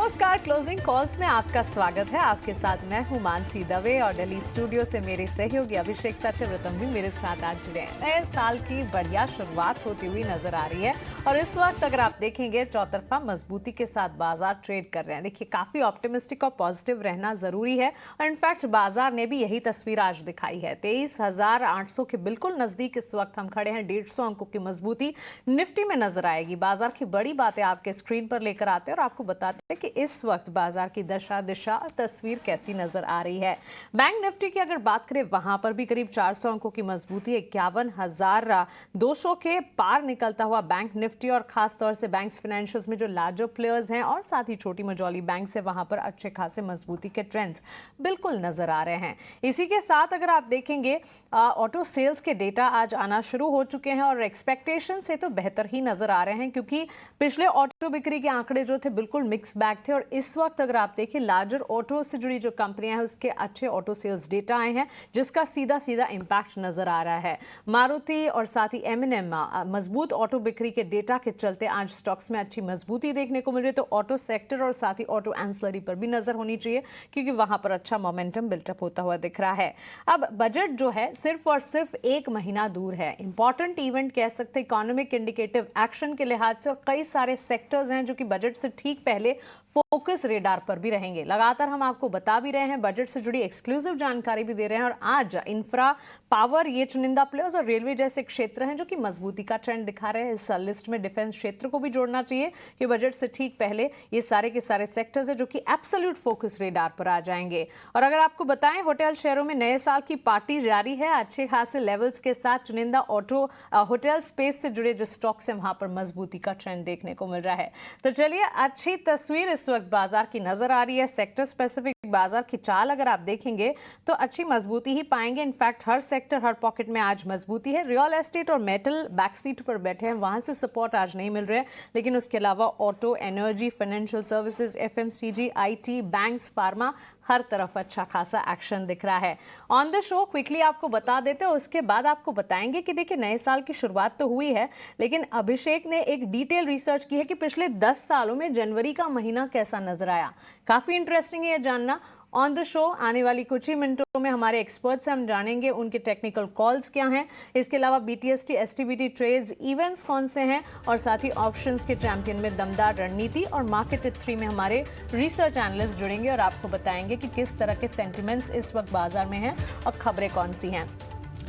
नमस्कार, closing calls में आपका स्वागत है। आपके साथ मैं हूं मानसी दवे और दिल्ली स्टूडियो से मेरे सहयोगी अभिषेक सत्यव्रतम भी मेरे साथ आज जुड़े हैं। नए साल की बढ़िया शुरुआत होती हुई नजर आ रही है और इस वक्त अगर आप देखेंगे चौतरफा मजबूती के साथ बाजार ट्रेड कर रहे हैं। देखिए, काफी ऑप्टिमिस्टिक और पॉजिटिव रहना जरूरी है और इनफैक्ट बाजार ने भी यही तस्वीर आज दिखाई है। 23,800 के बिल्कुल नजदीक इस वक्त हम खड़े हैं। 150 अंकों की मजबूती निफ्टी में नजर आएगी। बाजार की बड़ी बातें आपके स्क्रीन पर लेकर आते हैं और आपको बताते हैं कि इस वक्त बाजार की दशा दिशा तस्वीर कैसी नजर आ रही है। बैंक निफ्टी की अगर बात करें, वहां पर भी करीब 400 अंकों की मजबूती, 51,200 के पार निकलता हुआ बैंक निफ्टी और खासतौर से बैंक्स फाइनेंशियल्स में जो लार्जर प्लेयर्स हैं और साथ ही छोटी मझौली बैंक से वहां पर अच्छे खासे मजबूती के ट्रेंड्स बिल्कुल नजर आ रहे हैं। इसी के साथ अगर आप देखेंगे, ऑटो सेल्स के डेटा आज आना शुरू हो चुके हैं और एक्सपेक्टेशन से तो बेहतर ही नजर आ रहे हैं, क्योंकि पिछले ऑटो बिक्री के आंकड़े जो थे बिल्कुल मिक्स बैग थे और इस वक्त अगर आप देखिए लार्जर ऑटो से जुड़ी जो कंपनियां हैं उसके अच्छे ऑटो सेल्स डेटा आए हैं, जिसका सीधा सीधा इंपैक्ट नजर आ रहा है। मारुति और साथ ही M&M मजबूत ऑटो बिक्री के डेटा के चलते आज स्टॉक्स में अच्छी मजबूती देखने को मिल रही है। तो ऑटो सेक्टर और साथ ही ऑटो एंसिलरी पर भी नजर होनी चाहिए, क्योंकि वहां पर अच्छा मोमेंटम बिल्टअप होता हुआ दिख रहा है। अब बजट जो है सिर्फ और सिर्फ एक महीना दूर है। इंपॉर्टेंट इवेंट कह सकते हैं इकोनॉमिक इंडिकेटिव एक्शन के लिहाज से, और कई सारे सेक्टर्स हैं जो कि बजट से ठीक पहले फोकस रेडार पर भी रहेंगे। लगातार हम आपको बता भी रहे हैं, बजट से जुड़ी एक्सक्लूसिव जानकारी भी दे रहे हैं और आज इंफ्रा, पावर, ये चुनिंदा प्लेयर्स और रेलवे जैसे क्षेत्र हैं जो कि मजबूती का ट्रेंड दिखा रहे हैं। इस लिस्ट में डिफेंस क्षेत्र को भी जोड़ना चाहिए कि बजट से ठीक पहले ये सारे के सारे सेक्टर्स हैं जो कि एब्सोल्यूट फोकस रेडार पर आ जाएंगे। और अगर आपको बताएं, होटल शहरों में नए साल की पार्टी जारी है। अच्छे खासे लेवल्स के साथ चुनिंदा ऑटो होटल स्पेस से जुड़े जो स्टॉक्स हैं वहां पर मजबूती का ट्रेंड देखने को मिल रहा है। तो चलिए, अच्छी तस्वीर इस वक्त बाजार की नजर आ रही है। सेक्टर स्पेसिफिक बाजार की चाल अगर आप देखेंगे तो अच्छी मजबूती ही पाएंगे। इनफैक्ट हर सेक्टर, हर पॉकेट में आज मजबूती है। रियल एस्टेट और मेटल बैक सीट पर बैठे हैं, वहां से सपोर्ट आज नहीं मिल रहे हैं, लेकिन उसके अलावा auto, energy, financial services, FMCG, IT, banks, pharma, हर तरफ अच्छा खासा एक्शन दिख रहा है। ऑन द शो क्विकली आपको बता देते हैं, उसके बाद आपको बताएंगे कि देखिए नए साल की शुरुआत तो हुई है, लेकिन अभिषेक ने एक डिटेल रिसर्च की है कि पिछले 10 सालों में जनवरी का महीना कैसा नजर आया। काफी इंटरेस्टिंग है ये जानना। ऑन द शो आने वाली कुछ ही मिनटों में हमारे एक्सपर्ट से हम जानेंगे उनके टेक्निकल कॉल्स क्या हैं। इसके अलावा BTST, STBT ट्रेड्स इवेंट्स कौन से हैं और साथ ही ऑप्शंस के चैंपियन में दमदार रणनीति और मार्केट टिप 3 में हमारे रिसर्च एनालिस्ट जुड़ेंगे और आपको बताएंगे कि किस तरह के सेंटिमेंट्स इस वक्त बाजार में हैं और खबरें कौन सी हैं।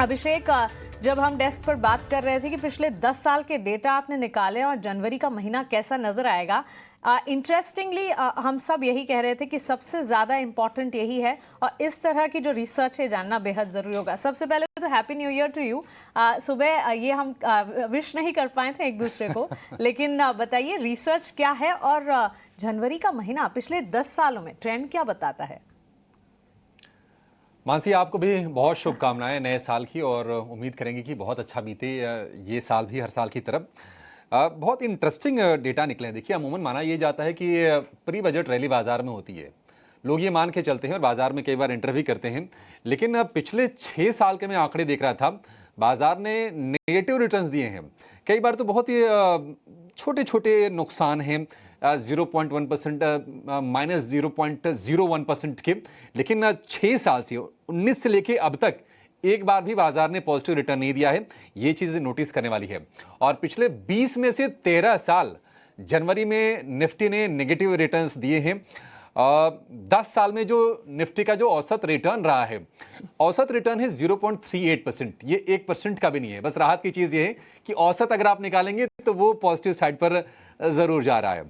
अभिषेक, जब हम डेस्क पर बात कर रहे थे कि पिछले 10 साल के डेटा आपने निकाले और जनवरी का महीना कैसा नजर आएगा, इंटरेस्टिंगली हम सब यही कह रहे थे कि सबसे ज्यादा इंपॉर्टेंट यही है और इस तरह की जो रिसर्च है जानना बेहद जरूरी होगा। सबसे पहले तो happy new year to you. सुबह ये हम विश नहीं कर पाए थे एक दूसरे को, लेकिन बताइए रिसर्च क्या है और जनवरी का महीना पिछले 10 सालों में ट्रेंड क्या बताता है। मानसी, आपको भी बहुत शुभकामनाएं नए साल की और उम्मीद करेंगे कि बहुत अच्छा बीते ये साल भी हर साल की तरफ। बहुत इंटरेस्टिंग डेटा निकले हैं। देखिए, अमूमन माना यह जाता है कि प्री बजट रैली बाजार में होती है, लोग ये मान के चलते हैं और बाजार में कई बार एंटर भी करते हैं, लेकिन पिछले 6 साल के मैं आंकड़े देख रहा था, बाजार ने नेगेटिव रिटर्न्स दिए हैं। कई बार तो बहुत ही छोटे छोटे नुकसान हैं, 0.1%, -0.01% के, लेकिन 6 साल से 19 से लेके अब तक एक बार भी बाजार ने पॉजिटिव रिटर्न नहीं दिया है। ये चीज नोटिस करने वाली है। और पिछले 20 में से 13 साल जनवरी में निफ्टी ने नेगेटिव रिटर्न्स दिए हैं। 10 साल में जो निफ्टी का जो औसत रिटर्न रहा है, औसत रिटर्न है 0.38%। ये 1% का भी नहीं है। बस राहत की चीज ये है कि औसत अगर आप निकालेंगे तो वो पॉजिटिव साइड पर जरूर जा रहा है।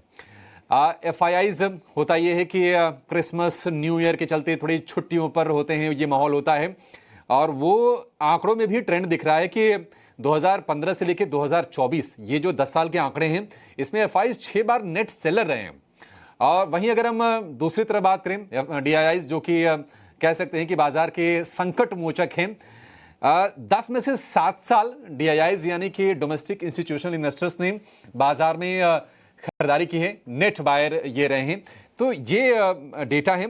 FIIs होता यह है कि क्रिसमस, न्यू ईयर के चलते थोड़ी छुट्टियों पर होते हैं, ये माहौल होता है और वो आंकड़ों में भी ट्रेंड दिख रहा है कि 2015 से लेकर 2024 ये जो 10 साल के आंकड़े हैं, इसमें FIIs 6 बार नेट सेलर रहे हैं। और वहीं अगर हम दूसरी तरफ बात करें, DIIs जो कि कह सकते हैं कि बाजार के संकट मोचक हैं, 10 में से 7 साल DIIs यानी कि डोमेस्टिक इंस्टीट्यूशनल इन्वेस्टर्स ने बाजार में खरीदारी की है, नेट बायर ये रहे हैं। तो ये डेटा है।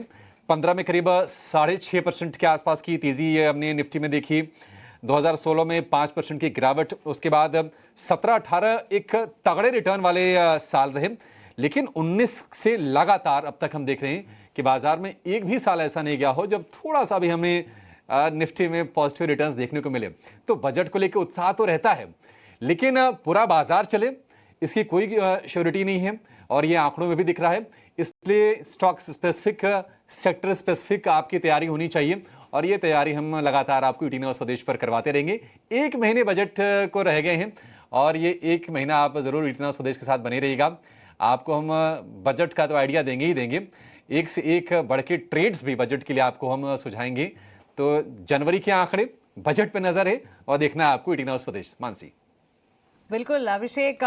15 में करीब 6.5% के आसपास की तेजी हमने निफ्टी में देखी। 2016 में 5% की गिरावट, उसके बाद 17-18 एक तगड़े रिटर्न वाले साल रहे, लेकिन 19 से लगातार अब तक हम देख रहे हैं कि बाजार में एक भी साल ऐसा नहीं गया हो जब थोड़ा सा भी हमें निफ्टी में पॉजिटिव रिटर्न्स देखने को मिले। तो बजट को लेकर उत्साह तो रहता है, लेकिन पूरा बाजार चले इसकी कोई श्योरिटी नहीं है, और ये आंकड़ों में भी दिख रहा है। इसलिए स्टॉक स्पेसिफिक, सेक्टर स्पेसिफिक आपकी तैयारी होनी चाहिए, और ये तैयारी हम लगातार आपको ईटी न्यूज़ स्वदेश पर करवाते रहेंगे। एक महीने बजट को रह गए हैं, और ये एक महीना आप जरूर ईटी न्यूज़ स्वदेश के साथ बने रहिएगा। आपको हम बजट का तो आइडिया देंगे ही देंगे, एक से एक बढ़ के ट्रेड्स भी बजट के लिए आपको हम सुझाएंगे। तो जनवरी के आंकड़े, बजट पे नजर है, और देखना है आपको ईटी न्यूज़ स्वदेश। मानसी। बिल्कुल अभिषेक,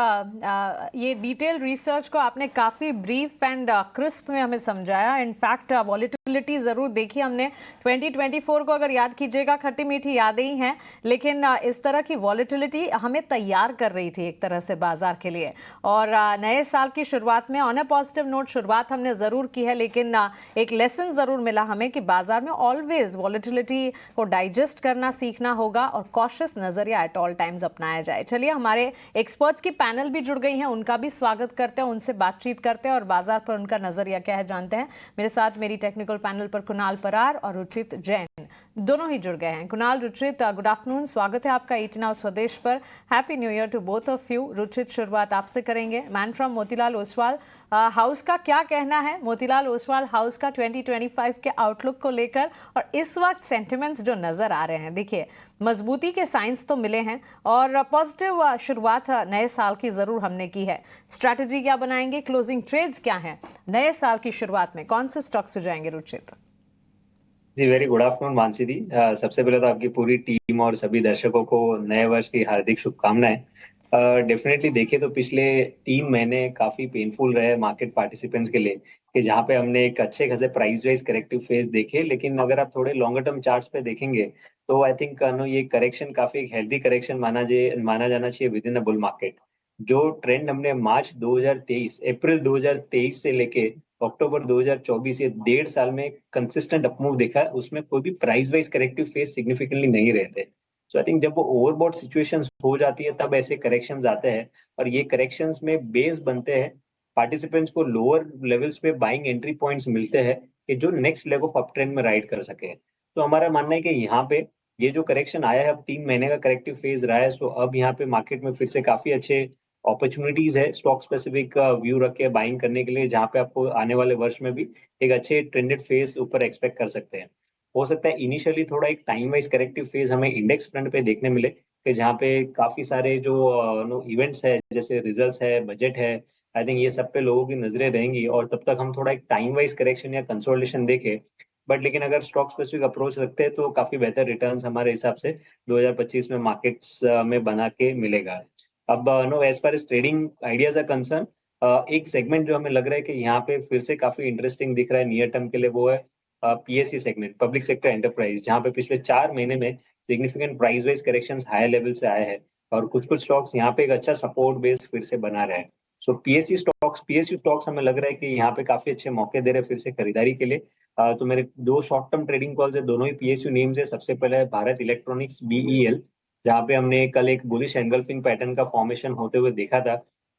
ये डिटेल रिसर्च को आपने काफ़ी ब्रीफ एंड क्रिस्प में हमें समझाया। इनफैक्ट वॉलेटिलिटी ज़रूर देखी हमने 2024 को, अगर याद कीजिएगा, खट्टी मीठी यादें ही हैं, लेकिन इस तरह की वॉलेटिलिटी हमें तैयार कर रही थी एक तरह से बाजार के लिए। और नए साल की शुरुआत में ऑन ए पॉजिटिव नोट शुरुआत हमने ज़रूर की है, लेकिन एक लेसन ज़रूर मिला हमें कि बाजार में ऑलवेज वॉलेटिलिटी को डाइजेस्ट करना सीखना होगा और कॉशियस नज़रिया एट ऑल टाइम्स अपनाया जाए। चलिए, हमारे एक्सपर्ट्स की पैनल भी जुड़ गई हैं, उनका भी स्वागत करते हैं, उनसे बातचीत करते हैं और बाजार पर उनका नजरिया क्या है जानते हैं। मेरे साथ मेरी टेक्निकल पैनल पर कुणाल परार और रुचित जैन दोनों ही जुड़ गए हैं। कुणाल, रुचित, गुड आफ्टरनून, स्वागत है आपका ईटी नाउ स्वदेश पर। Happy new year to both of you. Ruchit, शुरुआत आपसे करेंगे। Man from Motilal Oswal house का क्या कहना है मोतीलाल ओसवाल हाउस का 2025 के आउटलुक को लेकर, और इस वक्त सेंटिमेंट्स जो नजर आ रहे हैं? देखिए, मजबूती के साइंस तो मिले हैं और पॉजिटिव शुरुआत नए साल की जरूर हमने की है। स्ट्रैटेजी क्या बनाएंगे, क्लोजिंग ट्रेड्स क्या हैं नए साल की शुरुआत में, कौन से स्टॉक्स हो जाएंगे रुचित? जी, वेरी गुड आफ्टरनून मानसी दी। सबसे पहले तो आपकी पूरी टीम और सभी दर्शकों को नए वर्ष की हार्दिक शुभकामनाएं। डेफिनेटली देखें तो पिछले 3 महीने काफी पेनफुल रहे मार्केट पार्टिसिपेंट्स के लिए, कि जहां पे हमने एक अच्छे खासे प्राइस वाइज करेक्टिव फेज देखे। लेकिन अगर आप थोड़े लॉन्गर टर्म चार्ट्स पे देखेंगे तो आई थिंक नो ये करेक्शन काफी एक हेल्दी करेक्शन माना जाना चाहिए with in the bull market. जो ट्रेंड हमने मार्च 2023, अप्रैल 2023 से लेके अक्टूबर 2024, ये 1.5 साल में कंसिस्टेंट अपमूव देखा है, उसमें कोई भी price wise corrective phase significantly नहीं रहते। सो आई थिंक जब वो ओवरबॉट सिचुएशंस हो जाती है तब ऐसे करेक्शंस आते हैं, और ये करेक्शंस में बेस बनते हैं, पार्टिसिपेंट्स को लोअर लेवल्स पे बाइंग एंट्री पॉइंट्स मिलते हैं कि जो next leg of up trend में राइड कर सके। तो हमारा मानना है कि यहाँ पे ये जो करेक्शन आया है, अब 3 महीने का करेक्टिव फेज रहा है, सो अब यहाँ पे मार्केट में फिर से काफी अच्छे अपॉर्चुनिटीज है स्टॉक स्पेसिफिक व्यू रख के बाइंग करने के लिए, जहाँ पे आपको आने वाले वर्ष में भी एक अच्छे ट्रेंडेड फेज ऊपर एक्सपेक्ट कर सकते हैं। हो सकता है इनिशियली थोड़ा एक टाइम वाइज करेक्टिव फेज हमें इंडेक्स फ्रंट पे देखने मिले, कि जहाँ पे काफी सारे जो इवेंट्स है, जैसे रिजल्ट्स है, बजट है, आई थिंक ये सब पे लोगों की नजरें रहेंगी, और तब तक हम थोड़ा एक टाइम वाइज करेक्शन या कंसोलिडेशन देखें। बट लेकिन अगर स्टॉक स्पेसिफिक अप्रोच रखते हैं तो काफी बेहतर रिटर्न्स हमारे हिसाब से 2025 में मार्केट्स में बना के मिलेगा। अब no as far as trading ideas are concern, एक सेगमेंट जो हमें लग रहा है कि यहाँ पे फिर से काफी इंटरेस्टिंग दिख रहा है नियर टर्म के लिए, वो है PSC segment, public sector enterprise, जहाँ पे पिछले 4 महीने में significant price wise corrections higher level से आए हैं, और कुछ कुछ स्टॉक्स यहाँ पे एक अच्छा सपोर्ट बेस फिर से बना रहे हैं। सो पीएसयू स्टॉक्स हमें लग रहा है कि यहाँ पे काफी अच्छे मौके दे रहे हैं फिर से खरीदारी के लिए। तो मेरे 2 शॉर्ट टर्म ट्रेडिंग कॉल्स है, दोनों ही पीएसयू नेम्स है। सबसे पहले है भारत इलेक्ट्रॉनिक्स, बीईएल, जहाँ पे हमने कल एक बुलिश एंगल्फिंग पैटर्न का फॉर्मेशन होते हुए देखा था।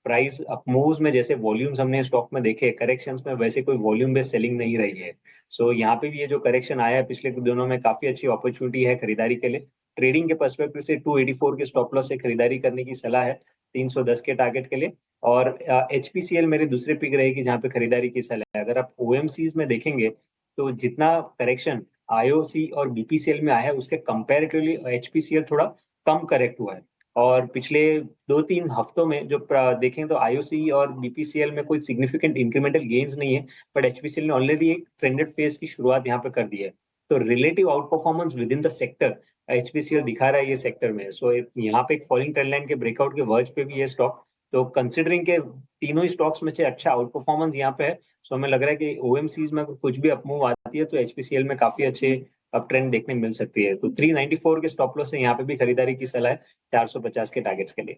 प्राइस अपमूव्स में जैसे वॉल्यूम्स हमने स्टॉक में देखे, करेक्शंस में वैसे कोई वॉल्यूम बेस्ड सेलिंग नहीं रही है। सो यहाँ पे भी ये जो करेक्शन आया है पिछले कुछ दिनों में, काफी अच्छी अपॉर्चुनिटी है खरीदारी के लिए। ट्रेडिंग के पर्सपेक्टिव से 284 के स्टॉप लॉस से खरीदारी करने की सलाह है 310 के टारगेट के लिए। और एचपीसीएल मेरे दूसरे पिक रहेगी जहाँ पे खरीदारी की सलाह है। अगर आप ओएमसीज में देखेंगे तो जितना करेक्शन आईओसी और बीपीसीएल में आया है, उसके कंपैरेटिवली एचपीसीएल थोड़ा कम करेक्ट हुआ है। और पिछले 2-3 हफ्तों में जो देखें तो आईओसी और बीपीसीएल में कोई सिग्निफिकेंट इंक्रीमेंटल गेन्स नहीं है, बट एचपीसीएल ने ऑलरेडी एक ट्रेंडेड फेज की शुरुआत यहाँ पे कर दी है। तो relative out performance with in the sector HPCL दिखा रहा है ये सेक्टर में। सो यहाँ पे एक फॉलिंग ट्रेंड लाइन के ब्रेकआउट के वर्ज पे भी ये स्टॉक, तो कंसिडरिंग के तीनों ही स्टॉक्स में से अच्छा आउट परफॉर्मेंस यहाँ पे है, सो हमें लग रहा है कि ओएमसीज में कुछ भी अपमूव आती है तो एचपीसीएल में काफी अच्छे अप ट्रेंड देखने मिल सकती है। तो 394 के स्टॉप लॉस से यहाँ पे भी खरीदारी की सलाह है 450 के टारगेट्स के लिए।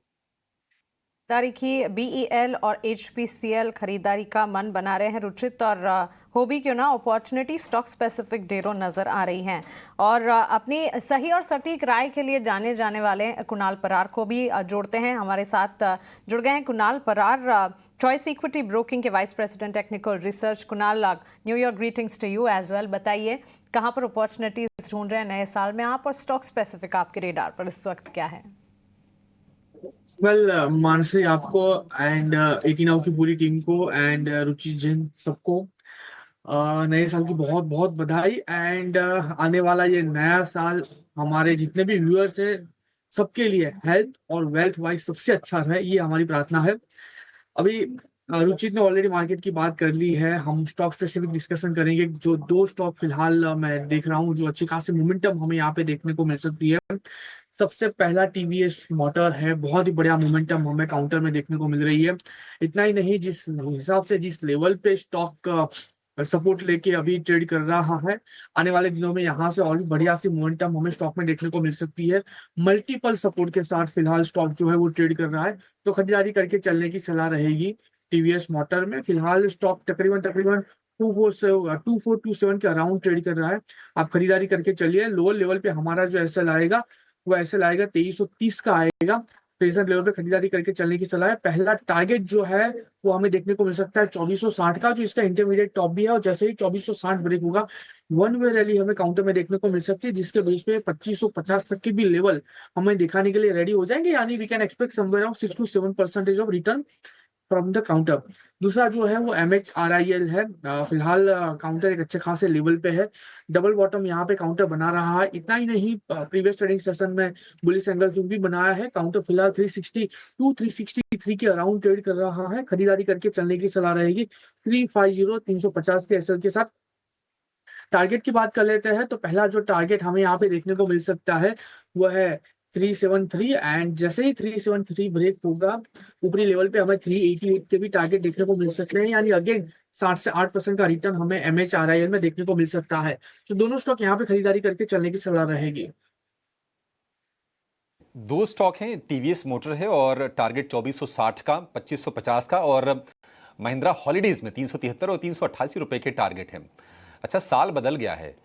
तारीखी बीईएल और एचपीसीएल खरीदारी का मन बना रहे हैं रुचित, और हो भी क्यों ना अपॉर्चुनिटी स्टॉक स्पेसिफिक ढेरों नजर आ रही हैं। और अपनी सही और सटीक राय के लिए जाने जाने वाले कुणाल परार को भी जोड़ते हैं। हमारे साथ जुड़ गए हैं Kunal Parar, choice equity broking के vice president technical research. Kunal, new year greetings to you as well. बताइए कहाँ पर अपॉर्चुनिटीज ढूंढ रहे हैं नए साल में आप, और स्टॉक स्पेसिफिक आपके रेडार पर इस वक्त क्या है? वेल मानसी, आपको एंड 89 की पूरी टीम को एंड रुचि जैन सबको नए साल की बहुत बहुत बधाई। एंड आने वाला ये नया साल हमारे जितने भी व्यूअर्स हैं सबके लिए हेल्थ और वेल्थ वाइज सबसे अच्छा रहे, ये हमारी प्रार्थना है। अभी रुचित ने ऑलरेडी मार्केट की बात कर ली है, हम स्टॉक स्पेसिफिक डिस्कशन करेंगे। जो दो स्टॉक फिलहाल मैं देख रहा हूँ जो अच्छी खासी मोमेंटम हमें यहाँ पे देखने को मिल सकती है। सबसे पहला टीवीएस मोटर है, बहुत ही बढ़िया मोमेंटम हमें काउंटर में देखने को मिल रही है। इतना ही नहीं, जिस हिसाब से जिस लेवल पे स्टॉक सपोर्ट लेके अभी ट्रेड कर रहा है, आने वाले दिनों में यहाँ से और भी बढ़िया सी मोमेंटम हमें स्टॉक में देखने को मिल सकती है। मल्टीपल सपोर्ट के साथ फिलहाल स्टॉक जो है वो ट्रेड कर रहा है, तो खरीदारी करके चलने की सलाह रहेगी टीवीएस मोटर में। फिलहाल स्टॉक तकरीबन 2427 के अराउंड ट्रेड कर रहा है। आप खरीदारी करके चलिए। लोअर लेवल पे हमारा जो एसएल आएगा वो ऐसे लाएगा 2330 का आएगा। प्रेजेंट लेवल पे खरीदारी करके चलने की सलाह है। पहला टारगेट जो है वो हमें देखने को मिल सकता है 2460 का, जो इसका इंटरमीडिएट टॉप भी है। और जैसे ही 2460 ब्रेक होगा, वन वे रैली हमें काउंटर में देखने को मिल सकती है, जिसके बेस पे 2550 तक की भी लेवल हमें दिखाने के लिए रेडी हो जाएंगे। यानी we can expect somewhere around 6 to 7% of return from the counter. दूसरा जो है वो MHRIL है। फिलहाल काउंटर एक अच्छे खासे लेवल पे है, डबल बॉटम यहाँ पे काउंटर बना रहा है। इतना ही नहीं, प्रीवियस ट्रेडिंग सेशन में बुलिश एंगल भी बनाया है। काउंटर फिलहाल 363 के अराउंड ट्रेड कर रहा है। खरीदारी करके चलने की सलाह रहेगी 350 के एसएल के साथ। टारगेट की बात कर लेते हैं, तो पहला जो टारगेट हमें यहाँ पे देखने को मिल सकता है वो है 373। एंड जैसे ही 373 ब्रेक होगा, ऊपरी लेवल पे हमें 388 के भी टारगेट देखने को मिल सकते हैं। यानी अगेन 7 से 8% का रिटर्न हमें MHRIL में देखने को मिल सकता है। तो दोनों स्टॉक यहाँ पे खरीदारी करके चलने की सलाह रहेगी। दो स्टॉक हैं, टीवीएस मोटर है और टारगेट 2460 का, 2550 का, और महिंद्रा हॉलीडेज में 373 और 388 रुपए के टारगेट हैं। अच्छा, साल बदल गया है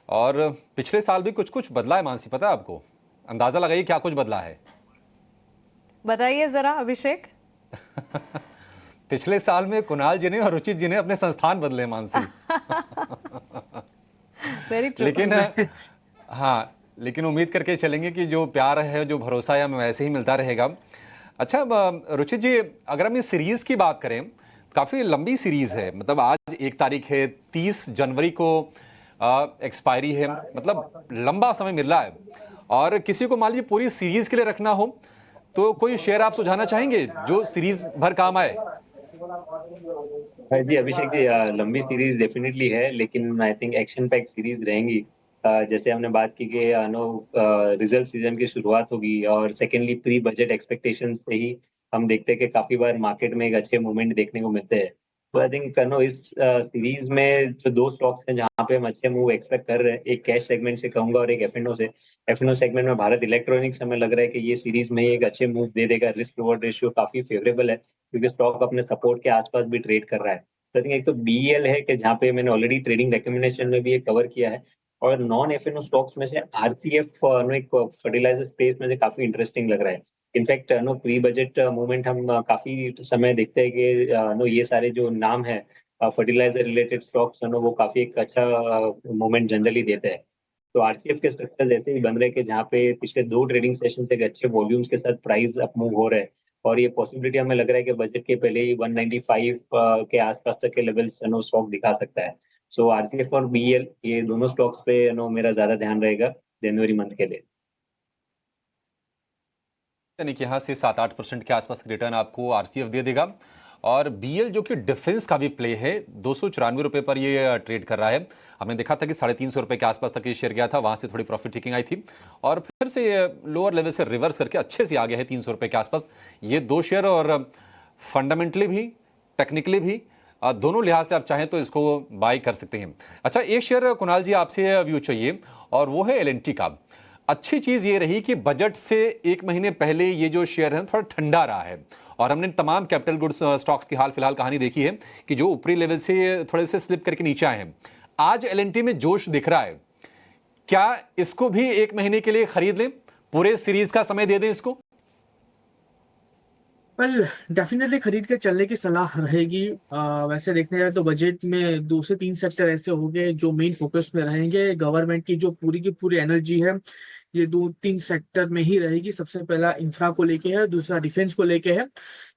और पिछले साल भी कुछ कुछ बदला है मानसी, पता है आपको? अंदाजा लगाइए क्या कुछ बदला है। बताइए जरा अभिषेक। पिछले साल में कुणाल जी ने और रुचित जी ने अपने संस्थान बदले मानसी। Very true. लेकिन हाँ, लेकिन उम्मीद करके चलेंगे कि जो प्यार है, जो भरोसा है, हमें वैसे ही मिलता रहेगा। अच्छा रुचित जी, अगर हम इस सीरीज की बात करें, काफी लंबी सीरीज है। मतलब आज 1 तारीख है, 30 जनवरी को एक्सपायरी है, मतलब लंबा समय मिल रहा है। और किसी को मान लीजिए पूरी सीरीज के लिए रखना हो तो कोई शेयर आप सुझाना चाहेंगे जो सीरीज भर काम आए? जी अभिषेक जी, लंबी सीरीज डेफिनेटली है, लेकिन I think action pack series रहेंगी। जैसे हमने बात की कि रिजल्ट सीजन की शुरुआत होगी, और सेकेंडली प्री बजट एक्सपेक्टेशन से ही हम देखते हैं कि काफी बार मार्केट में एक अच्छे मूवमेंट देखने को मिलते हैं। तो आई थिंक इस सीरीज में जो दो स्टॉक्स हैं जहाँ पे हम अच्छे मूव एक्सपेक्ट कर रहे हैं, एक कैश सेगमेंट से कहूंगा और एक F&O से। F&O सेगमेंट में भारत इलेक्ट्रॉनिक्स हमें लग रहा है कि ये सीरीज में एक अच्छे मूव दे देगा। रिस्क रिवॉर्ड रेशियो काफी फेवरेबल है क्योंकि स्टॉक अपने सपोर्ट के आसपास भी ट्रेड कर रहा है। तो आई थिंक एक तो BEL है कि जहाँ पे मैंने ऑलरेडी ट्रेडिंग रिकमेंडेशन में भी ये कवर किया है, और नॉन F&O स्टॉक्स में से RCF एक फर्टिलाइजर स्पेस में से काफी इंटरेस्टिंग लग रहा है। इनफैक्ट प्री बजट मूवमेंट हम काफी समय देखते हैं कि ये सारे जो नाम है फर्टिलाइजर रिलेटेड स्टॉक्स वो काफी एक अच्छा मूवमेंट जनरली देते हैं। तो RCF के स्ट्रक्चर ऐसे ही बन रहे कि जहाँ पे पिछले 2 ट्रेडिंग सेशन से अच्छे वॉल्यूम्स के साथ प्राइस अप मूव हो रहे हैं, और ये पॉसिबिलिटी हमें लग रहा है कि बजट के पहले ही 195 के आसपास तक के लेवल स्टॉक दिखा सकता है। सो RCF और BEL ये दोनों स्टॉक्स पे मेरा ज्यादा ध्यान रहेगा जनवरी मंथ के लिए। यानी कि यहाँ से 7-8% के आसपास रिटर्न आपको RCF दे देगा। और BEL जो कि डिफेंस का भी प्ले है, 294 रुपए पर ये ट्रेड कर रहा है। हमने देखा था कि 350 रुपए के आसपास तक ये शेयर गया था, वहां से थोड़ी प्रॉफिट टेकिंग आई थी और फिर से लोअर लेवल से रिवर्स करके अच्छे से आ गया है 300 रुपए के आसपास। ये दो शेयर और फंडामेंटली भी टेक्निकली भी दोनों लिहाज से आप चाहें तो इसको बाय कर सकते हैं। अच्छा, एक शेयर कुणाल जी आपसे व्यू चाहिए और वो है L&T का। अच्छी चीज ये रही कि बजट से 1 महीने पहले ये जो शेयर है थोड़ा ठंडा रहा है और हमने तमाम कैपिटल गुड्स स्टॉक्स की हाल फिलहाल कहानी देखी है कि जो ऊपरी लेवल से थोड़े से स्लिप करके नीचे आए हैं। आज एल&टी में जोश दिख रहा है, क्या इसको भी 1 महीने के लिए खरीद लें, पूरे सीरीज का समय दे दें इसको? वेल डेफिनेटली खरीद के चलने की सलाह रहेगी। वैसे देखने जाए तो बजट में 2 से 3 सेक्टर ऐसे होंगे जो मेन फोकस में रहेंगे। गवर्नमेंट की जो पूरी की पूरी एनर्जी है ये 2-3 सेक्टर में ही रहेगी। सबसे पहला इंफ्रा को लेके है, दूसरा डिफेंस को लेके है।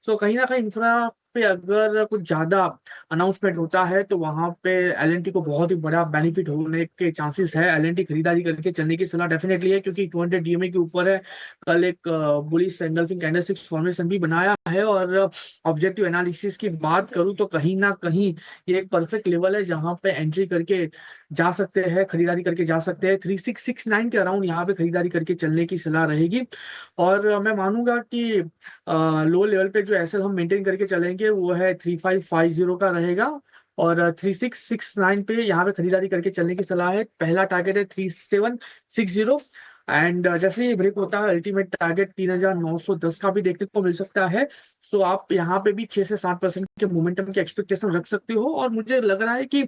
सो कहीं ना कहीं इंफ्रा पे अगर कुछ ज्यादा अनाउंसमेंट होता है तो वहां पे एल&टी को बहुत ही बड़ा बेनिफिट होने के चांसेस है। एल&टी खरीदारी करके चलने की सलाह डेफिनेटली है, क्योंकि 200 डीएमए के ऊपर है। कल एक बुलिश एंगल्फिंग कैंडलस्टिक्स फॉर्मेशन भी बनाया है, और ऑब्जेक्टिव एनालिसिस की बात करूं तो कहीं ना कहीं ये एक परफेक्ट लेवल है जहां पे एंट्री करके जा सकते हैं, खरीदारी करके जा सकते हैं। 3669 के अराउंड यहाँ पे खरीदारी करके चलने की सलाह रहेगी। और मैं मानूंगा कि लो लेवल पे जो एसएल हम मेंटेन करके चलेंगे वो है 3550 का रहेगा, और 3669 पे यहाँ पे खरीदारी करके चलने की सलाह है। पहला टारगेट है 3760, एंड जैसे ही ब्रेक होता है अल्टीमेट टारगेट 3910 का भी देखने को मिल सकता है। सो आप यहाँ पे भी 6 से 7% के मोमेंटम के एक्सपेक्टेशन रख सकते हो, और मुझे लग रहा है कि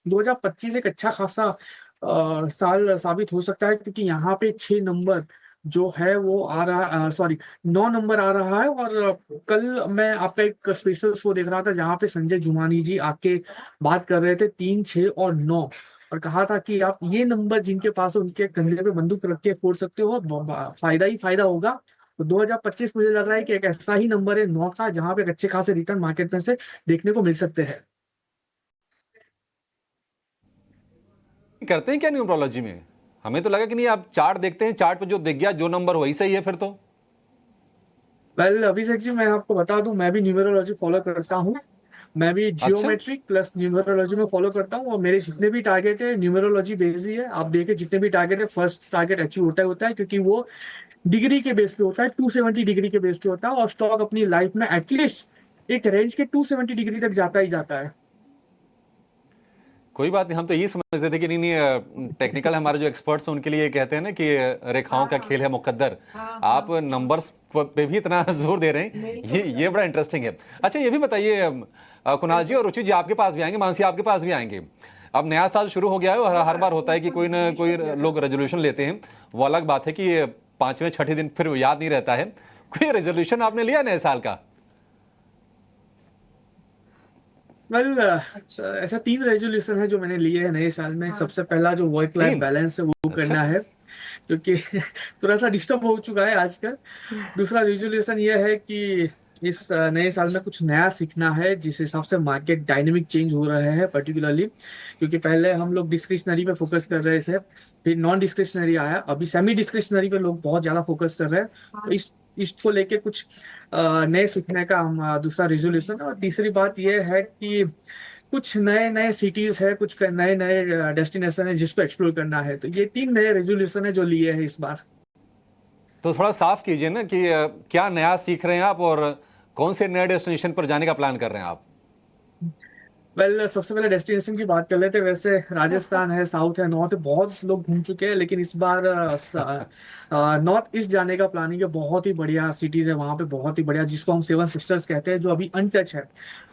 2025 एक अच्छा खासा साल साबित हो सकता है, क्योंकि यहाँ पे 6 नंबर जो है वो आ रहा, सॉरी 9 नंबर आ रहा है। और कल मैं आपका एक स्पेशल शो देख रहा था जहाँ पे संजय जुमानी जी आके बात कर रहे थे 3, 6 और 9, और कहा था कि आप ये नंबर जिनके पास है उनके कंधे पे बंदूक रख के फोड़ सकते हो, फायदा ही फायदा होगा। तो 2025 मुझे लग रहा है कि एक ऐसा ही नंबर है 9 का जहां पे एक अच्छे खासे रिटर्न मार्केट में से देखने को मिल सकते हैं। करते हैं क्या न्यूमरोलॉजी में? हमें तो लगा कि नहीं, आप चार्ट देखते हैं, चार्ट पे जो दिख गया जो नंबर वही सही है फिर तो। वेल अभिषेक जी, मैं आपको बता दूं, मैं भी न्यूमरोलॉजी फॉलो करता हूँ। मैं भी जियोमेट्रिक प्लस न्यूमरोलॉजी में फॉलो करता हूँ, और मेरे जितने भी टारगेट है न्यूमरोलॉजी बेस्ड ही है। आप देखिए जितने भी टारगेट है, फर्स्ट टारगेट अचीव होता है क्योंकि वो डिग्री के बेस पे होता है, 270 डिग्री के बेस पे होता है, और स्टॉक अपनी लाइफ में एटलीस्ट एक रेंज के 270 डिग्री तक जाता ही जाता है। कोई बात नहीं, हम तो ये समझते थे कि नहीं नहीं, टेक्निकल हमारे जो एक्सपर्ट्स हैं उनके लिए कहते हैं ना कि रेखाओं का खेल है मुकद्दर। आप नंबर्स पे भी इतना जोर दे रहे हैं, ये बड़ा इंटरेस्टिंग है। अच्छा ये भी बताइए कुणाल जी और रुचि जी, आपके पास भी आएंगे, मानसी आपके पास भी आएंगे। अब नया साल शुरू हो गया है और हर बार होता है कि कोई ना कोई लोग रेजोल्यूशन लेते हैं। वो अलग बात है कि 5वें 6ठे दिन फिर याद नहीं रहता है। कोई रेजोल्यूशन आपने लिया नए साल का? वेल ऐसा 3 रेजोल्यूशन है जो मैंने लिए हैं नए साल में। सबसे पहला जो वर्क लाइफ 3? बैलेंस है वो करना है, क्योंकि थोड़ा सा डिस्टर्ब हो चुका है आजकल। दूसरा रेजोल्यूशन ये है कि इस नए साल में कुछ नया सीखना है, जिस हिसाब से मार्केट डायनेमिक चेंज हो रहे हैं पर्टिकुलरली। क्योंकि पहले हम लोग डिस्क्रिशनरी पे फोकस कर रहे थे, फिर नॉन डिस्क्रिशनरी आया, अभी सेमी डिस्क्रिशनरी पे लोग बहुत ज्यादा फोकस कर रहे हैं। तो इसको लेके कुछ नए सीखने का हम दूसरा रेजोल्यूशन। और तीसरी बात यह है कि कुछ नए नए सिटीज है, कुछ नए नए डेस्टिनेशन है जिसको एक्सप्लोर करना है। तो ये 3 नए रेजोल्यूशन है जो लिए हैं इस बार। तो थोड़ा साफ कीजिए ना कि क्या नया सीख रहे हैं आप और कौन से नए डेस्टिनेशन पर जाने का प्लान कर रहे हैं आप? वेल सबसे पहले डेस्टिनेशन की बात कर लेते हैं। वैसे राजस्थान है, साउथ है, नॉर्थ है, बहुत लोग घूम चुके हैं, लेकिन इस बार नॉर्थ ईस्ट जाने का प्लानिंग है। बहुत ही बढ़िया सिटीज है वहाँ पे, बहुत ही बढ़िया, जिसको हम 7 सिस्टर्स कहते हैं, जो अभी अनटच है।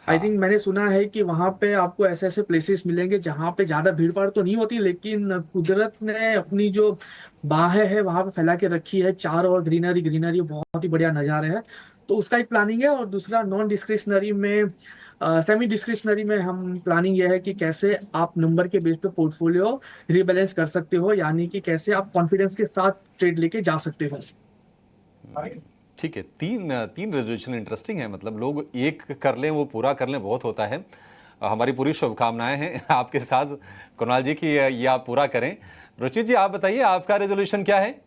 आई थिंक मैंने सुना है कि वहाँ पे आपको ऐसे ऐसे प्लेसेस मिलेंगे जहाँ पे ज्यादा भीड़ भाड़ तो नहीं होती, लेकिन कुदरत ने अपनी जो बाहें है वहां पे फैला के रखी है, चारों ओर ग्रीनरी ग्रीनरी, बहुत ही बढ़िया नजारे हैं। तो उसका एक प्लानिंग है। और दूसरा नॉन डिस्क्रिशनरी में, सेमी डिस्क्रिशनरी में हम प्लानिंग ये है कि कैसे आप नंबर के बेस पे पोर्टफोलियो रिबैलेंस कर सकते हो, यानी कि कैसे आप कॉन्फिडेंस के साथ ट्रेड लेके जा सकते हो। ठीक है, तीन रेजोल्यूशन इंटरेस्टिंग है। मतलब लोग एक कर लें, वो पूरा कर लें, बहुत होता है। हमारी पूरी शुभकामनाएं हैं आपके साथ कुणाल जी की ये आप पूरा करें। रुचि जी आप बताइए, आपका रेजोल्यूशन क्या है?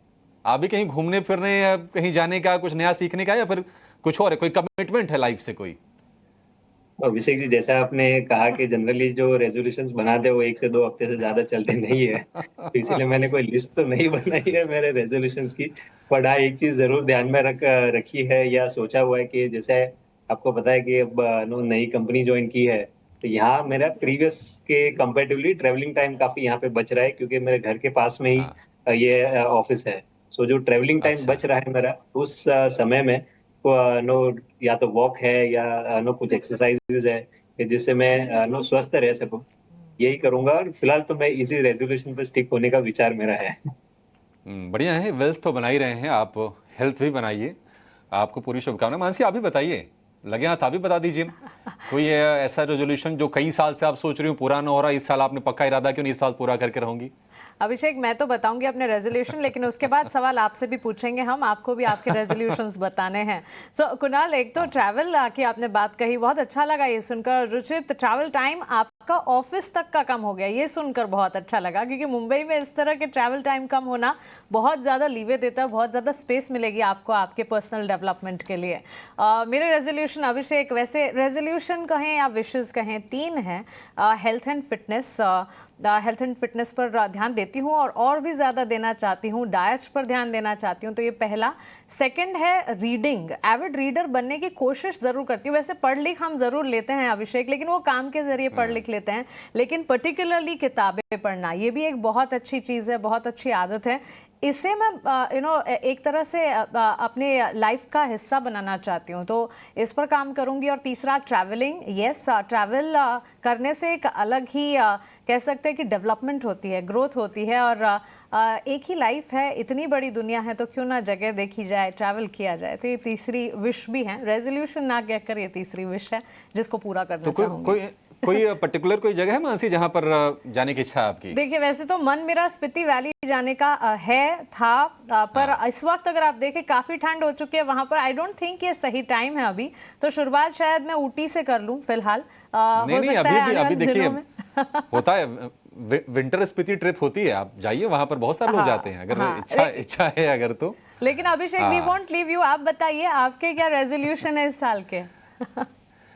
आप भी कहीं घूमने फिरने या कहीं जाने का, कुछ नया सीखने का, या फिर कुछ और है, कोई कमिटमेंट है लाइफ से कोई? अभिषेक जी, जैसा आपने कहा कि जनरली जो रेजोल्यूशंस बनाते हैं वो 1 से 2 हफ्ते से ज्यादा चलते नहीं है, तो इसीलिए मैंने कोई लिस्ट तो नहीं बनाई है मेरे रेजोल्यूशंस की। बट हाँ, एक चीज जरूर ध्यान में रखी है या सोचा हुआ है कि जैसे आपको पता है कि अब नई कंपनी ज्वाइन की है, तो यहाँ मेरा प्रीवियस के कंपेरेटिवली ट्रेवलिंग टाइम काफी यहाँ पे बच रहा है, क्योंकि मेरे घर के पास में ही हाँ, ये ऑफिस है। सो जो ट्रेवलिंग टाइम अच्छा। बच रहा है मेरा, उस समय में नो या तो वॉक है या नो कुछ एक्सरसाइजेज है कि जिससे मैं नो स्वस्थ रह सकूं, यही करूंगा। और फिलहाल तो मैं इसी रेजोल्यूशन पर स्टिक होने का विचार मेरा है। बढ़िया है, वेल्थ तो बना ही रहे हैं आप, हेल्थ भी बनाइए। आपको पूरी शुभकामनाएं। मानसी आप भी बताइए, लगे हाथ आप भी बता दीजिए कोई ऐसा रेजोल्यूशन जो कई साल से आप सोच रही हो पूरा ना हो रहा, इस साल आपने पक्का इरादा क्यों नहीं इस साल पूरा करके रहूंगी? अभिषेक, मैं तो बताऊंगी अपने रेजोल्यूशन, लेकिन उसके बाद सवाल आपसे भी पूछेंगे हम, आपको भी आपके रेजोल्यूशंस बताने हैं। सो कुणाल, एक तो ट्रैवल की आपने बात कही, बहुत अच्छा लगा ये सुनकर। रुचित, ट्रैवल टाइम आपका ऑफिस तक का कम हो गया, ये सुनकर बहुत अच्छा लगा, क्योंकि मुंबई में इस तरह के ट्रैवल टाइम कम होना बहुत ज़्यादा लीवे देता है, बहुत ज़्यादा स्पेस मिलेगी आपको आपके पर्सनल डेवलपमेंट के लिए। मेरे रेजोल्यूशन, अभिषेक, वैसे रेजोल्यूशन कहें या विशेज़ कहें, 3 हैं। Health and fitness, health and fitness पर ध्यान देती हूँ और भी ज़्यादा देना चाहती हूँ। डाइट्स पर ध्यान देना चाहती हूँ, तो ये पहला। सेकंड है रीडिंग, एविड रीडर बनने की कोशिश ज़रूर करती हूँ। वैसे पढ़ लिख हम ज़रूर लेते हैं अभिषेक, लेकिन वो काम के ज़रिए पढ़ लिख लेते हैं, लेकिन पर्टिकुलरली किताबें पढ़ना, ये भी एक बहुत अच्छी चीज़ है, बहुत अच्छी आदत है। इसे मैं एक तरह से अपने लाइफ का हिस्सा बनाना चाहती हूँ, तो इस पर काम करूँगी। और तीसरा ट्रैवलिंग, यस, ट्रैवल करने से एक अलग ही कह सकते हैं कि डेवलपमेंट होती है, ग्रोथ होती है। और एक ही लाइफ है, इतनी बड़ी दुनिया है, तो क्यों ना जगह देखी जाए, ट्रैवल किया जाए। तो ये तीसरी विश भी है, रेजोल्यूशन ना कहकर ये तीसरी विश है जिसको पूरा करना तो चाहूँगी। कोई पर्टिकुलर कोई जगह है मानसी जहां पर जाने की इच्छा है आपकी? देखिए, वैसे तो मन मेरा स्पीति वैली जाने का था, पर इस वक्त अगर आप देखें काफी ठंड हो चुकी है वहां पर। आई डोंट थिंक ये सही टाइम है अभी, तो शुरुआत शायद मैं ऊटी से कर लूं फिलहाल। नहीं, अभी देखिए होता है, विंटर स्पीति ट्रिप होती है, आप जाइए, वहां पर बहुत सारे लोग जाते हैं, अगर इच्छा है अगर तो। लेकिन अभिषेक, वी वोंट लीव यू, आप बताइए आपके क्या रेजोल्यूशन है इस साल के?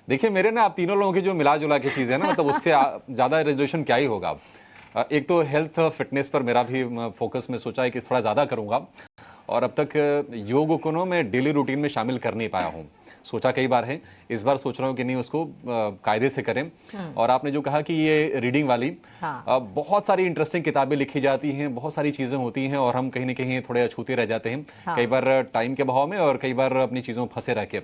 देखिए, मेरे ना आप तीनों लोगों की जो मिला जुला की चीज़ है ना, मतलब उससे ज़्यादा रेजोल्यूशन क्या ही होगा। एक तो हेल्थ फिटनेस पर मेरा भी फोकस में सोचा है कि थोड़ा ज़्यादा करूँगा, और अब तक योग को ना मैं डेली रूटीन में शामिल कर नहीं पाया हूँ। सोचा कई बार है, इस बार सोच रहा हूँ कि नहीं, उसको कायदे से करें। और आपने जो कहा कि ये रीडिंग वाली, बहुत सारी इंटरेस्टिंग किताबें लिखी जाती हैं, बहुत सारी चीज़ें होती हैं, और हम कहीं ना कहीं थोड़े अछूते रह जाते हैं, कई बार टाइम के अभाव में और कई बार अपनी चीज़ों में फंसे रह के।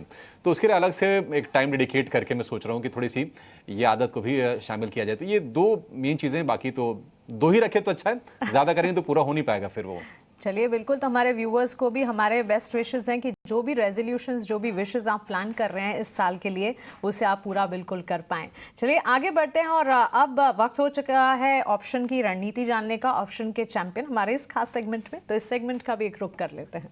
तो उसके लिए अलग से एक टाइम डेडिकेट करके मैं सोच रहा हूँ कि थोड़ी सी ये आदत को भी शामिल किया जाए। तो ये 2 मेन चीज़ें, बाकी तो 2 ही रखे तो अच्छा है, ज़्यादा करेंगे तो पूरा हो नहीं पाएगा फिर वो। चलिए, बिल्कुल, तो हमारे व्यूअर्स को भी हमारे बेस्ट विशेस हैं कि जो भी रेजोल्यूशंस, जो भी विशेस आप प्लान कर रहे हैं इस साल के लिए, उसे आप पूरा बिल्कुल कर पाएं। चलिए आगे बढ़ते हैं, और अब वक्त हो चुका है ऑप्शन की रणनीति जानने का, ऑप्शन के चैंपियन हमारे इस खास सेगमेंट में। तो इस सेगमेंट का भी एक रुख कर लेते हैं।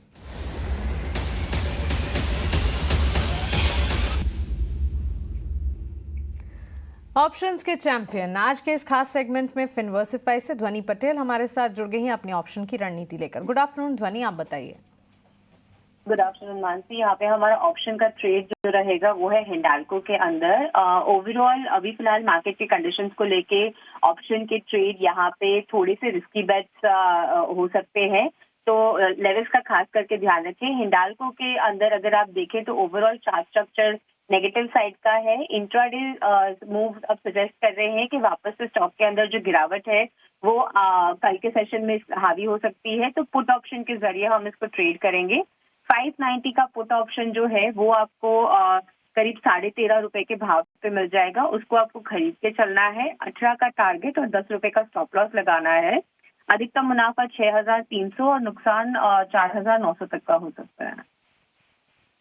ऑप्शंस के चैंपियन आज के इस खास सेगमेंट में फिनवर्सिफाई से ध्वनि पटेल हमारे साथ जुड़ गई हैं अपनी ऑप्शन की रणनीति लेकर। गुड आफ्टरनून ध्वनि, आप बताइए। Good afternoon Mansi. यहाँ पे हमारा ऑप्शन का ट्रेड जो रहेगा वो है हिंडाल्को के अंदर। ओवरऑल अभी फिलहाल मार्केट के कंडीशंस को लेके ऑप्शन के ट्रेड यहाँ पे थोड़े से रिस्की बेट्स हो सकते हैं, तो लेवल्स का खास करके ध्यान रखें। हिंडाल्को के अंदर अगर आप देखें तो overall chart structure negative side का है। इंट्राडे मूव अब सजेस्ट कर रहे हैं कि वापस से स्टॉक के अंदर जो गिरावट है वो कल के सेशन में हावी हो सकती है, तो पुट ऑप्शन के जरिए हम इसको ट्रेड करेंगे। 590 का पुट ऑप्शन जो है वो आपको करीब 13.5 रुपए के भाव पे मिल जाएगा, उसको आपको खरीद के चलना है। 18 का टारगेट और 10 रुपए का स्टॉप लॉस लगाना है। अधिकतम मुनाफा 6,300 और नुकसान 4,900 तक का हो सकता है।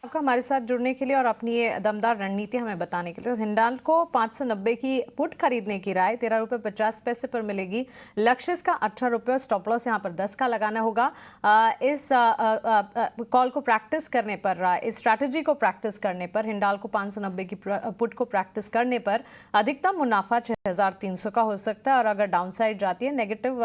आपका हमारे साथ जुड़ने के लिए और अपनी ये दमदार रणनीति हमें बताने के लिए। हिंडाल्को 590 की पुट खरीदने की राय 13 रुपये 50 पैसे पर मिलेगी। लक्ष्य इसका 18 रुपये, स्टॉप लॉस यहाँ पर 10 का लगाना होगा। इस कॉल को प्रैक्टिस करने पर, इस स्ट्रैटेजी को प्रैक्टिस करने पर, हिंडाल्को 590 की पुट को प्रैक्टिस करने पर अधिकतम मुनाफा 6,300 का हो सकता है, और अगर डाउन साइड जाती है, नेगेटिव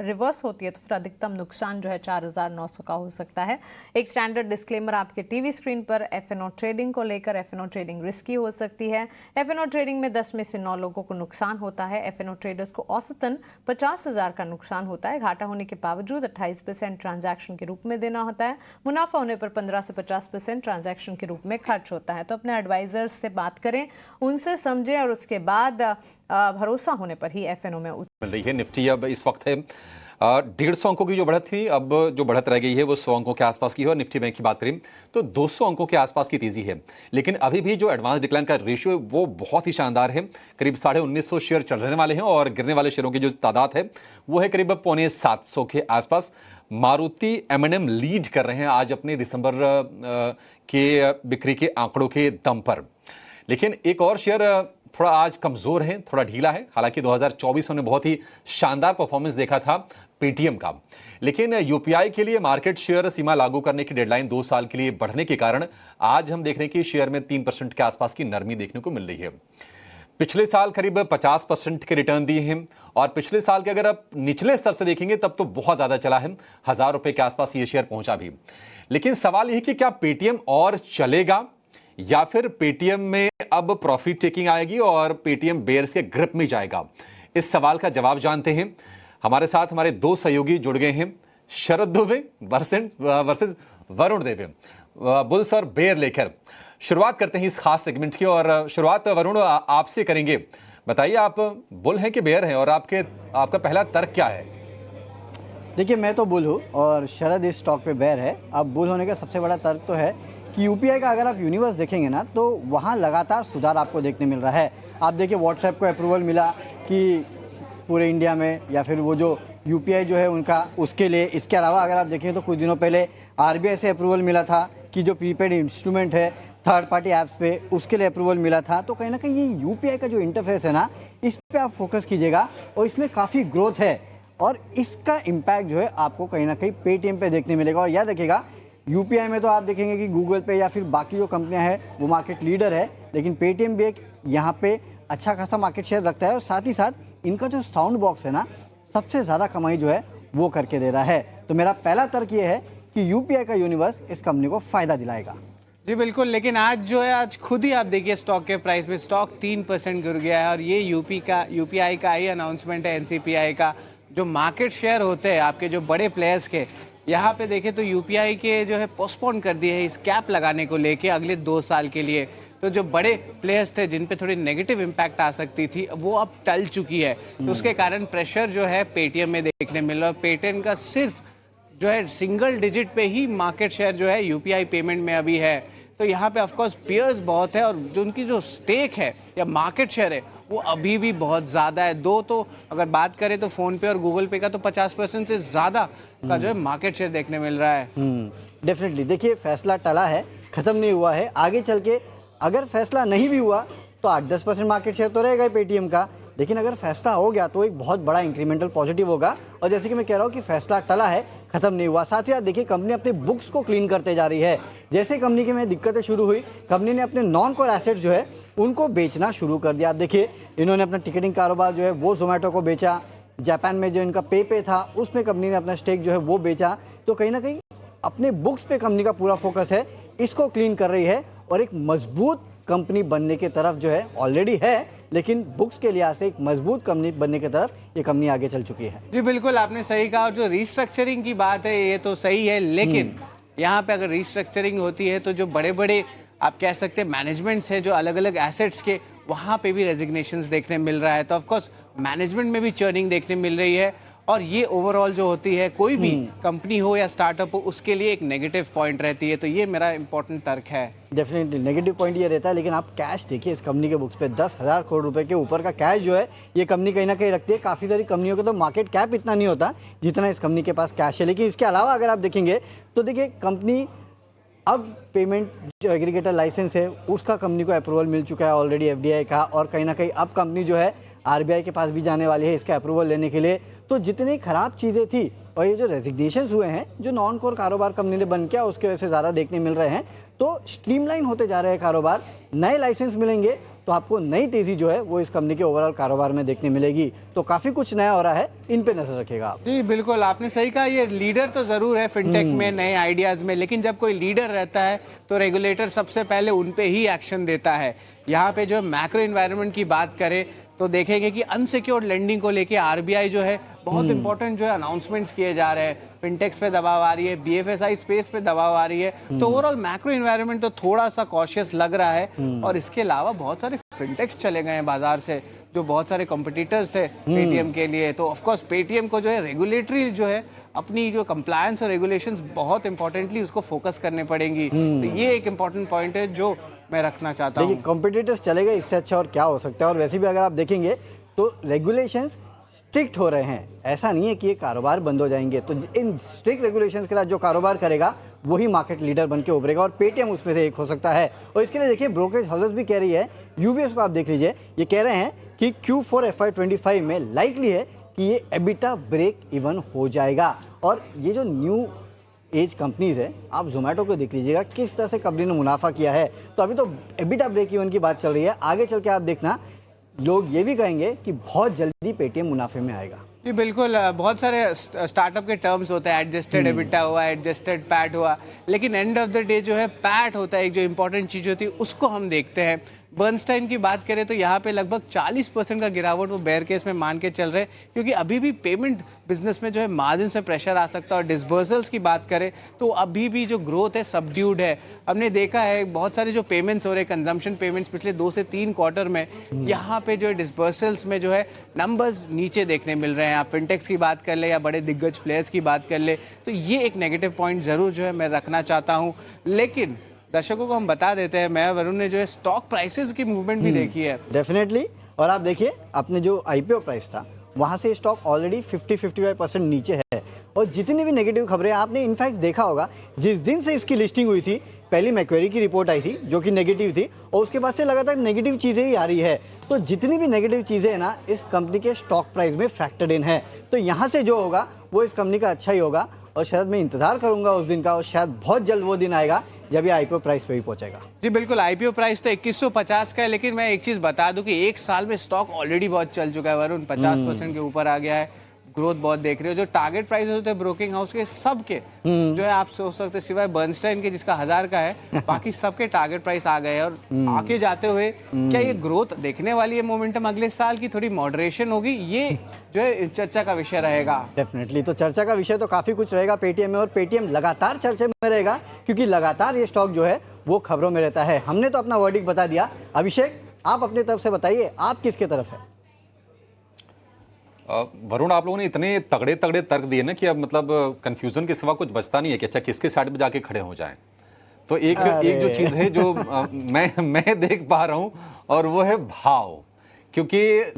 रिवर्स होती है, तो फिर अधिकतम नुकसान जो है 4,900 का हो सकता है। एक स्टैंडर्ड डिस्क्लेमर आपके टीवी स्क्रीन पर। एफएनओ ट्रेडिंग को लेकर, एफएनओ ट्रेडिंग रिस्की हो सकती है। एफएनओ ट्रेडिंग में 10 में से 9 लोगों को नुकसान होता है। एफएनओ ट्रेडर्स को औसतन 50,000 का नुकसान होता है। घाटा होने के बावजूद 28% ट्रांजैक्शन के रूप में देना होता है। मुनाफा होने पर 15 से 50% ट्रांजैक्शन के रूप में खर्च होता है। तो अपने एडवाइजर्स से बात करें, उनसे समझें, और उसके बाद भरोसा होने पर ही एफएनओ में मिल रही है। निफ्टी अब इस वक्त है 150 अंकों की जो बढ़त थी, अब जो बढ़त रह गई है वो 100 अंकों के आसपास की है। और निफ्टी बैंक की बात करें तो 200 अंकों के आसपास की तेजी है, लेकिन अभी भी जो एडवांस डिक्लाइन का रेशियो है वो बहुत ही शानदार है। करीब 1950 शेयर चढ़ने वाले हैं और गिरने वाले शेयरों की जो तादाद है वो है करीब 750 के आसपास। मारुति M&M लीड कर रहे हैं आज अपने दिसंबर के बिक्री के आंकड़ों के दम पर। लेकिन एक और शेयर थोड़ा आज कमजोर है, थोड़ा ढीला है। हालांकि 2024 में बहुत ही शानदार परफॉर्मेंस देखा था पेटीएम का, लेकिन यूपीआई के लिए मार्केट शेयर सीमा लागू करने की डेडलाइन 2 साल के लिए बढ़ने के कारण आज हम देख रहे हैं कि शेयर में 3% के आसपास की नरमी देखने को मिल रही है। पिछले साल करीब 50% के रिटर्न दिए हैं और पिछले साल के अगर आप निचले स्तर से देखेंगे तब तो बहुत ज्यादा चला है, 1000 रुपए के आसपास ये शेयर पहुंचा भी। लेकिन सवाल यह कि क्या पेटीएम और चलेगा या फिर पेटीएम में अब प्रॉफिट टेकिंग आएगी और पेटीएम बेयर्स के ग्रिप में जाएगा? इस सवाल का जवाब जानते हैं। हमारे साथ हमारे 2 सहयोगी जुड़ गए हैं, शरद दुबे वर्सेस वरुण देवे, बुल्स और बेयर लेकर। शुरुआत करते हैं इस खास सेगमेंट की और शुरुआत वरुण आपसे करेंगे। बताइए, आप बुल हैं कि बेयर हैं और आपका पहला तर्क क्या है? देखिए, मैं तो बुल हूँ और शरद इस स्टॉक पे बेयर है। अब बुल होने का सबसे बड़ा तर्क तो है कि यूपीआई का अगर आप यूनिवर्स देखेंगे ना तो वहाँ लगातार सुधार आपको देखने मिल रहा है। आप देखिए, व्हाट्सएप को अप्रूवल मिला कि पूरे इंडिया में, या फिर वो जो यूपीआई जो है उनका उसके लिए। इसके अलावा अगर आप देखें तो कुछ दिनों पहले आरबीआई से अप्रूवल मिला था कि जो प्रीपेड इंस्ट्रूमेंट है थर्ड पार्टी ऐप्स पे, उसके लिए अप्रूवल मिला था। तो कहीं ना कहीं ये यूपीआई का जो इंटरफेस है ना, इस पर आप फोकस कीजिएगा और इसमें काफ़ी ग्रोथ है और इसका इम्पैक्ट जो है आपको कहीं ना कहीं पेटीएम पे देखने मिलेगा। और याद रखिएगा, यूपीआई में तो आप देखेंगे कि गूगल पे या फिर बाकी जो कंपनियां हैं वो मार्केट लीडर है, लेकिन पेटीएम भी एक यहाँ पे अच्छा खासा मार्केट शेयर रखता है और साथ ही साथ इनका जो साउंड बॉक्स है ना, सबसे ज़्यादा कमाई जो है वो करके दे रहा है। तो मेरा पहला तर्क ये है कि यूपीआई का यूनिवर्स इस कंपनी को फ़ायदा दिलाएगा। जी बिल्कुल, लेकिन आज खुद ही आप देखिए स्टॉक के प्राइस में स्टॉक 3% गिर गया है और ये यूपीआई का ही अनाउंसमेंट है, एनसीपीआई का। जो मार्केट शेयर होते हैं आपके जो बड़े प्लेयर्स के, यहाँ पे देखें तो यूपीआई के जो है पोस्टपोन कर दिए है इस कैप लगाने को लेके अगले 2 साल के लिए। तो जो बड़े प्लेयर्स थे जिन पे थोड़ी नेगेटिव इम्पैक्ट आ सकती थी, वो अब टल चुकी है। तो उसके कारण प्रेशर जो है पेटीएम में देखने मिल रहा है। पेटीएम का सिर्फ जो है सिंगल डिजिट पे ही मार्केट शेयर जो है यूपीआई पेमेंट में अभी है। तो यहाँ पे ऑफकोर्स पियर्स बहुत है और जो उनकी जो स्टेक है या मार्केट शेयर है वो अभी भी बहुत ज़्यादा है। तो अगर बात करें तो फ़ोन पे और गूगल पे का तो 50% से ज़्यादा का जो है मार्केट शेयर देखने मिल रहा है। डेफिनेटली देखिए, फैसला टला है, ख़त्म नहीं हुआ है। आगे चल के अगर फैसला नहीं भी हुआ तो 8-10% मार्केट शेयर तो रहेगा ही पेटीएम का, लेकिन अगर फैसला हो गया तो एक बहुत बड़ा इंक्रीमेंटल पॉजिटिव होगा। और जैसे कि मैं कह रहा हूँ कि फैसला टला है, खत्म नहीं हुआ। साथ ही साथ देखिए, कंपनी अपने बुक्स को क्लीन करते जा रही है। जैसे कंपनी की में दिक्कतें शुरू हुई, कंपनी ने अपने नॉन कोर एसेट जो है उनको बेचना शुरू कर दिया। आप देखिए, इन्होंने अपना टिकटिंग कारोबार जो है वो जोमेटो को बेचा, जापान में जो इनका पे था उसमें कंपनी ने अपना स्टेक जो है वो बेचा। तो कहीं ना कहीं अपने बुक्स पे कंपनी का पूरा फोकस है, इसको क्लीन कर रही है और एक मजबूत कंपनी बनने की तरफ जो है ऑलरेडी है, लेकिन बुक्स के लिहाज से एक मजबूत कंपनी बनने की तरफ ये कंपनी आगे चल चुकी है। जी बिल्कुल, आपने सही कहा। और जो रिस्ट्रक्चरिंग की बात है ये तो सही है, लेकिन यहाँ पे अगर रिस्ट्रक्चरिंग होती है तो जो बड़े बड़े आप कह सकते हैं मैनेजमेंट्स हैं जो अलग अलग एसेट्स के, वहाँ पे भी रेजिग्नेशंस देखने मिल रहा है। तो ऑफकोर्स मैनेजमेंट में भी चर्निंग देखने मिल रही है और ये ओवरऑल जो होती है कोई भी कंपनी हो या स्टार्टअप हो उसके लिए एक नेगेटिव पॉइंट रहती है। तो ये मेरा इंपॉर्टेंट तर्क है। डेफिनेटली नेगेटिव पॉइंट ये रहता है, लेकिन आप कैश देखिए इस कंपनी के बुक्स पे 10,000 करोड़ रुपए के ऊपर का कैश जो है ये कंपनी कहीं ना कहीं रखती है। काफ़ी सारी कंपनियों का तो मार्केट कैप इतना नहीं होता जितना इस कंपनी के पास कैश है। लेकिन इसके अलावा अगर आप देखेंगे तो देखिए, कंपनी अब पेमेंट जो एग्रीगेटर लाइसेंस है उसका कंपनी को अप्रूवल मिल चुका है ऑलरेडी एफडीआई का, और कहीं ना कहीं अब कंपनी जो है आरबीआई के पास भी जाने वाली है इसका अप्रूवल लेने के लिए। तो जितनी खराब चीज़ें थी और ये जो रेजिग्नेशंस हुए हैं जो नॉन कोर कारोबार कंपनी ने बंद किया उसके वजह से ज़्यादा देखने मिल रहे हैं, तो स्ट्रीमलाइन होते जा रहे हैं कारोबार। नए लाइसेंस मिलेंगे तो आपको नई तेज़ी जो है वो इस कंपनी के ओवरऑल कारोबार में देखने मिलेगी। तो काफ़ी कुछ नया हो रहा है, इन पे नजर रखिएगा आप। जी बिल्कुल, आपने सही कहा। ये लीडर तो ज़रूर है फिनटेक में, नए आइडियाज़ में, लेकिन जब कोई लीडर रहता है तो रेगुलेटर सबसे पहले उन पे ही एक्शन देता है। यहाँ पे जो मैक्रो इन्वायरमेंट की बात करें तो देखेंगे कि अनसिक्योर्ड लेंडिंग को लेके आरबीआई जो है बहुत इंपॉर्टेंट जो है अनाउंसमेंट्स किए जा रहे हैं। फिनटेक्स पे दबाव आ रही है, बीएफएसआई स्पेस पे दबाव आ रही है। तो ओवरऑल मैक्रो इन्वायरमेंट तो थोड़ा सा कॉशियस लग रहा है। और इसके अलावा बहुत सारे फिनटेक्स चले गए हैं बाजार से, जो बहुत सारे कॉम्पिटिटर्स थे पेटीएम के लिए, तो ऑफ कोर्स पेटीएम को जो है रेगुलेटरी जो है अपनी जो कंप्लायंस और रेगुलेशंस बहुत इंपॉर्टेंटली उसको फोकस करने पड़ेंगी। तो ये एक इंपॉर्टेंट पॉइंट है जो मैं रखना चाहता हूँ। देखिए कॉम्पिटिटर्स चलेगा, इससे अच्छा और क्या हो सकता है। और वैसे भी अगर आप देखेंगे तो रेगुलेशंस स्ट्रिक्ट हो रहे हैं, ऐसा नहीं है कि ये कारोबार बंद हो जाएंगे। तो इन स्ट्रिक्ट रेगुलेशंस के साथ जो कारोबार करेगा वही मार्केट लीडर बन के उभरेगा, और पेटीएम उसमें से एक हो सकता है। और इसके लिए देखिए ब्रोकरेज हाउसेस भी कह रही है, यूबीएस को आप देख लीजिए, ये कह रहे हैं कि Q4 FY25 में लाइकली है कि ये एबिटा ब्रेक इवन हो जाएगा। और ये जो न्यू एज कंपनीज है, आप जोमेटो को देख लीजिएगा किस तरह से कंपनी ने मुनाफा किया है। तो अभी तो एबिटा ब्रेक इवन की बात चल रही है, आगे चल के आप देखना लोग ये भी कहेंगे कि बहुत जल्दी पेटीएम मुनाफे में आएगा। जी बिल्कुल, बहुत सारे स्टार्टअप के टर्म्स होते हैं, एडजस्टेड एबिटा हुआ, एडजस्टेड पैट हुआ, लेकिन एंड ऑफ द डे जो है पैट होता है, एक जो इंपॉर्टेंट चीज़ होती है उसको हम देखते हैं। बर्नस्टाइन की बात करें तो यहाँ पे लगभग 40% का गिरावट वो बेयर केस में मान के चल रहे हैं, क्योंकि अभी भी पेमेंट बिजनेस में जो है मार्जिन से प्रेशर आ सकता है। और डिस्बर्सल्स की बात करें तो अभी भी जो ग्रोथ है सबड्यूड है। हमने देखा है बहुत सारे जो पेमेंट्स हो रहे हैं, कंजम्पशन पेमेंट्स पिछले 2 से 3 क्वार्टर में, यहाँ पे जो है डिस्बर्सल्स में जो है नंबर्स नीचे देखने मिल रहे हैं। आप फिनटेक्स की बात कर ले या बड़े दिग्गज प्लेयर्स की बात कर ले, तो ये एक नेगेटिव पॉइंट ज़रूर जो है मैं रखना चाहता हूँ। लेकिन दर्शकों को हम बता देते हैं, मैं वरुण ने जो है स्टॉक प्राइसेस की मूवमेंट भी देखी है डेफिनेटली। और आप देखिए अपने जो आईपीओ प्राइस था वहाँ से स्टॉक ऑलरेडी 50-55% नीचे है। और जितनी भी नेगेटिव खबरें आपने इनफैक्ट देखा होगा, जिस दिन से इसकी लिस्टिंग हुई थी पहली मैक्वेरी की रिपोर्ट आई थी जो कि नेगेटिव थी, और उसके बाद से लगातार नेगेटिव चीज़ें ही आ रही है। तो जितनी भी नेगेटिव चीज़ें हैं ना, इस कंपनी के स्टॉक प्राइस में फैक्टर्ड इन है। तो यहाँ से जो होगा वो इस कंपनी का अच्छा ही होगा। और शायद मैं इंतजार करूंगा उस दिन का, और शायद बहुत जल्द वो दिन आएगा जब ये आईपीओ प्राइस पे भी पहुंचेगा। जी बिल्कुल, आईपीओ प्राइस तो 2150 का है, लेकिन मैं एक चीज़ बता दूं कि एक साल में स्टॉक ऑलरेडी बहुत चल चुका है वरुण, 50% के ऊपर आ गया है, ग्रोथ बहुत देख रहे हो। जो टारगेट प्राइस होते हैं ब्रोकिंग हाउस के सबके जो है, आप सोच सकते सिवाय बर्नस्टाइन के जिसका 1000 का है, बाकी सबके टारगेट प्राइस आ गए हैं। और आगे जाते हुए क्या ये ग्रोथ देखने वाली है मोमेंटम अगले साल की थोड़ी मॉडरेशन होगी, ये जो है चर्चा का विषय रहेगा। डेफिनेटली, तो चर्चा का विषय तो काफ़ी कुछ रहेगा पेटीएम में, और पेटीएम लगातार चर्चा में रहेगा क्योंकि लगातार ये स्टॉक जो है वो खबरों में रहता है। हमने तो अपना वर्डिक्ट बता दिया, अभिषेक आप अपनी तरफ से बताइए, आप किसके तरफ है? वरुण, आप लोगों ने इतने तगड़े तगड़े तर्क दिए ना कि अब मतलब कंफ्यूजन के सिवा कुछ बचता नहीं है कि अच्छा किसके साइड में जाके खड़े हो जाएं। तो एक जो चीज़ है जो मैं देख पा रहा हूं, और वो है भाव। क्योंकि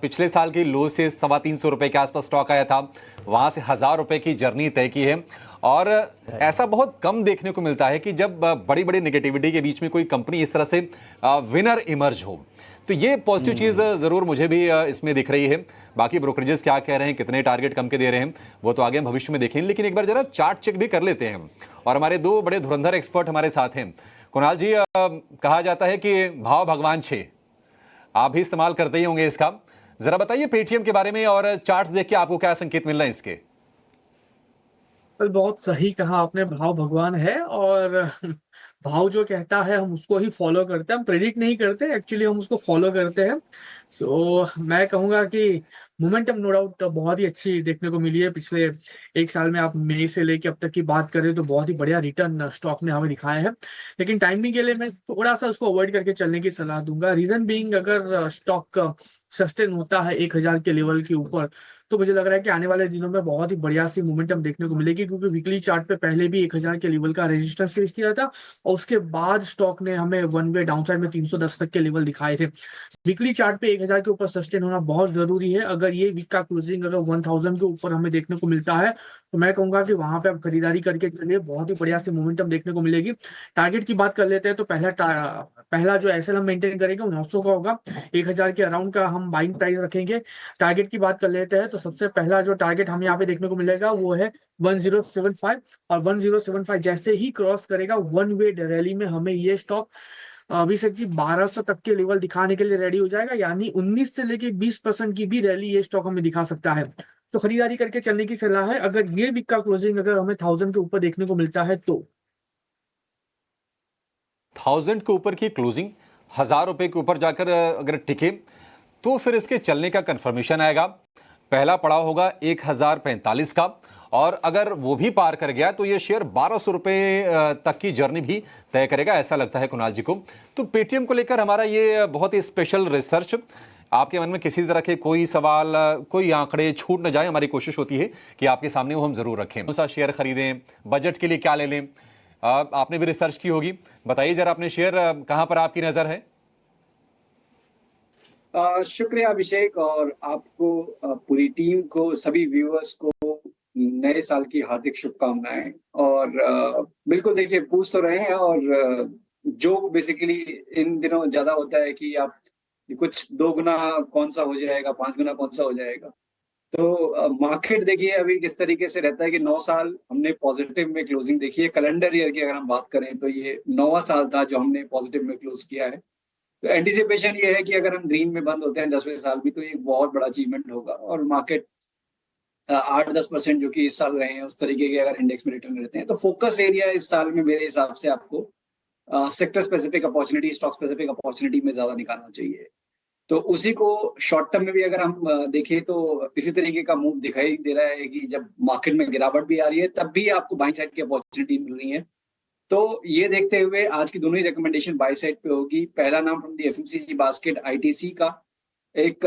पिछले साल की लो से 325 रुपए के आसपास स्टॉक आया था, वहां से 1000 रुपए की जर्नी तय की है। और ऐसा बहुत कम देखने को मिलता है कि जब बड़ी बड़ी नेगेटिविटी के बीच में कोई कंपनी इस तरह से विनर इमर्ज हो। तो ये पॉजिटिव चीज़ ज़रूर मुझे भी इसमें दिख रही है। बाकी ब्रोकरेजेस क्या कह रहे हैं, कितने टारगेट कम के दे रहे हैं, वो तो आगे हम भविष्य में देखेंगे। लेकिन एक बार जरा चार्ट चेक भी कर लेते हैं, और हमारे 2 बड़े धुरंधर एक्सपर्ट हमारे साथ हैं। कुणाल जी, कहा जाता है कि भाव भगवान छे, आप भी इस्तेमाल करते ही होंगे इसका। जरा बताइए पेटीएम के बारे में, और चार्ट्स देख के आपको क्या संकेत मिल रहे हैं इसके? बहुत सही कहा आपने, भाव भगवान है। और भाव जो कहता है हम उसको ही फॉलो करते हैं, हम प्रेडिक्ट नहीं करते, एक्चुअली हम उसको फॉलो करते हैं। सो मैं कहूंगा कि मोमेंटम नो डाउट बहुत ही अच्छी देखने को मिली है। पिछले 1 साल में आप मई से लेके अब तक की बात करें तो बहुत ही बढ़िया रिटर्न स्टॉक ने हमें दिखाया है। लेकिन टाइमिंग के लिए मैं थोड़ा सा उसको अवॉइड करके चलने की सलाह दूंगा। रीजन बीइंग, अगर स्टॉक सस्टेन होता है 1000 के लेवल के ऊपर, तो मुझे लग रहा है कि आने वाले दिनों में बहुत ही बढ़िया सी मोमेंटम देखने को मिलेगी, क्योंकि वीकली चार्ट पे पहले भी 1000 के लेवल का रेजिस्टेंस फेस किया था, और उसके बाद स्टॉक ने हमें वन वे डाउनसाइड में 310 तक के लेवल दिखाए थे। वीकली चार्ट पे 1000 के ऊपर सस्टेन होना बहुत जरूरी है। अगर ये वीक का क्लोजिंग अगर 1000 के ऊपर हमें देखने को मिलता है, तो मैं कहूंगा कि वहां पे आप खरीदारी करके चलिए, बहुत ही बढ़िया सी मोमेंटम देखने को मिलेगी। टारगेट की बात कर लेते हैं तो पहला जो एसएल हम मेंटेन करेंगे वो 900 का होगा, 1000 के अराउंड का हम बाइंग प्राइस रखेंगे। टारगेट की बात कर लेते हैं तो सबसे पहला जो टारगेट हमें यहाँ पे देखने को मिलेगा वो है 1075, और 1075 जैसे ही क्रॉस करेगा वन वे रैली में हमें ये स्टॉक अभिषेक जी 1200 तक के लेवल दिखाने के लिए रेडी हो जाएगा। यानी 19 से लेके 20% की भी रैली ये स्टॉक हमें दिखा सकता है। तो खरीदारी करके चलने की सलाह है अगर ये वीक का क्लोजिंग अगर हमें 1000 के ऊपर देखने को मिलता है तो। 1000 के ऊपर की क्लोजिंग 1000 रुपए के ऊपर जाकर अगर टिके तो फिर इसके चलने का कंफर्मेशन आएगा। पहला पड़ाव होगा 1045 का, और अगर वो भी पार कर गया तो ये शेयर 1200 रुपए तक की जर्नी भी तय करेगा, ऐसा लगता है कुणाल जी को। तो पेटीएम को लेकर हमारा ये बहुत ही स्पेशल रिसर्च आपके मन में किसी तरह के कोई सवाल, कोई आंकड़े छूट न जाए, हमारी कोशिश होती है कि आपके सामने वो हम जरूर रखें। कौन सा शेयर खरीदें, बजट के लिए क्या ले लें, आपने भी रिसर्च की होगी, बताइए जरा अपने शेयर कहां पर आपकी नजर है। शुक्रिया अभिषेक, और आपको, पूरी टीम को, सभी व्यूअर्स को नए साल की हार्दिक शुभकामनाएं। और बिल्कुल देखिए, पूछ तो रहे हैं, और जो बेसिकली इन दिनों ज्यादा होता है कि आप कुछ 2 गुना कौन सा हो जाएगा, 5 गुना कौन सा हो जाएगा। तो मार्केट देखिए अभी किस तरीके से रहता है कि 9 साल हमने पॉजिटिव में क्लोजिंग देखी है। कैलेंडर ईयर की अगर हम बात करें तो ये 9वां साल था जो हमने पॉजिटिव में क्लोज किया है। तो एंटिसिपेशन ये है कि अगर हम ग्रीन में बंद होते हैं 10वें साल भी, तो ये एक बहुत बड़ा अचीवमेंट होगा। और मार्केट 8-10% जो कि इस साल रहे हैं, उस तरीके के अगर इंडेक्स में रिटर्न रहते हैं, तो फोकस एरिया इस साल में मेरे हिसाब से आपको sector specific opportunity, stock specific opportunity में ज्यादा निकालना चाहिए। तो उसी को शॉर्ट टर्म में भी अगर हम देखें तो इसी तरीके का मूव दिखाई दे रहा है कि जब मार्केट में गिरावट भी आ रही है तब भी आपको बाइंग साइड की अपॉर्चुनिटी मिल रही है। तो ये देखते हुए आज की दोनों ही रिकमेंडेशन बाय साइड पे होगी। पहला नाम from the FMCG basket, ITC का। एक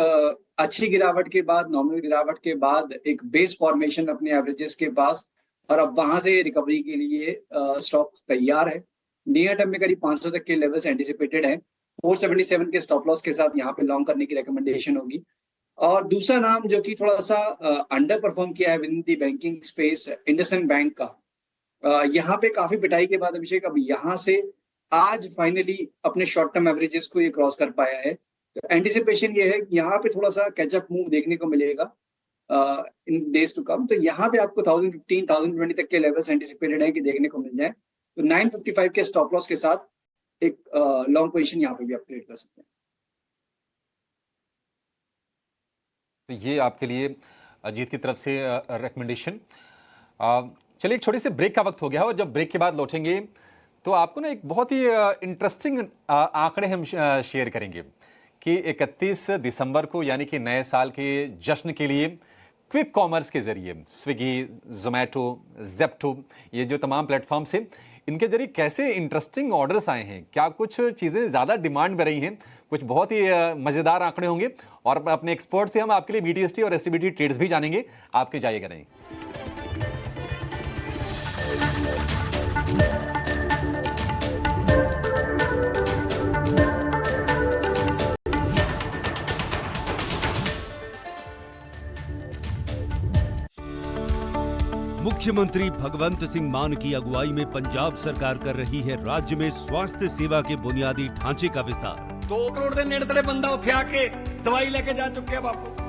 अच्छी गिरावट के बाद, नॉर्मल गिरावट के बाद एक बेस फॉर्मेशन अपने एवरेजेस के पास, और अब वहां से रिकवरी के लिए स्टॉक तैयार है। नियर टर्म में करीब 500 तक के लेवल्स एंटिसिपेटेड हैं। 477 के स्टॉप लॉस के साथ यहाँ पे लॉन्ग करने की रिकमेंडेशन होगी। और दूसरा नाम जो कि थोड़ा सा अंडर परफॉर्म किया है with in the banking space, IndusInd bank का। यहाँ पे काफी पिटाई के बाद अभिषेक अब यहाँ से आज फाइनली अपने शॉर्ट टर्म एवरेजेस को ये क्रॉस कर पाया है। तो एंटिसिपेशन ये है कि यहाँ पे थोड़ा सा कैचअप मूव देखने को मिलेगा इन डेज टू कम। तो यहाँ पे आपको 1015, 1020 तक के लेवल्स एंटिसिपेटेड है कि देखने को मिल जाए। तो 955 के स्टॉप लॉस के साथ एक लॉन्ग पोजीशन यहाँ पे भी आप क्रिएट कर सकते हैं। तो ये आपके लिए अजीत की तरफ से रिकमेंडेशन। चलिए, एक छोटे से ब्रेक का वक्त हो गया है, और जब ब्रेक के बाद लौटेंगे तो आपको ना एक बहुत ही इंटरेस्टिंग आंकड़े हम शेयर करेंगे कि 31 दिसंबर को, यानी कि नए साल के जश्न के लिए क्विक कॉमर्स के जरिए स्विगी, जोमेटो, जेप्टो, ये जो तमाम प्लेटफॉर्म्स हैं, इनके जरिए कैसे इंटरेस्टिंग ऑर्डर्स आए हैं, क्या कुछ चीज़ें ज़्यादा डिमांड में रही हैं, कुछ बहुत ही मज़ेदार आंकड़े होंगे। और अपने एक्सपर्ट से हम आपके लिए बीटीएसटी और एसटीबीटी ट्रेड्स भी जानेंगे, आपके जाइएगा नहीं। मुख्यमंत्री भगवंत सिंह मान की अगुवाई में पंजाब सरकार कर रही है राज्य में स्वास्थ्य सेवा के बुनियादी ढांचे का विस्तार। 2 करोड़ ਦੇ ਨੇੜੇ ਬੰਦਾ ਉੱਥੇ ਆ ਕੇ ਦਵਾਈ ਲੈ ਕੇ ਜਾ ਚੁੱਕਿਆ ਵਾਪਸ।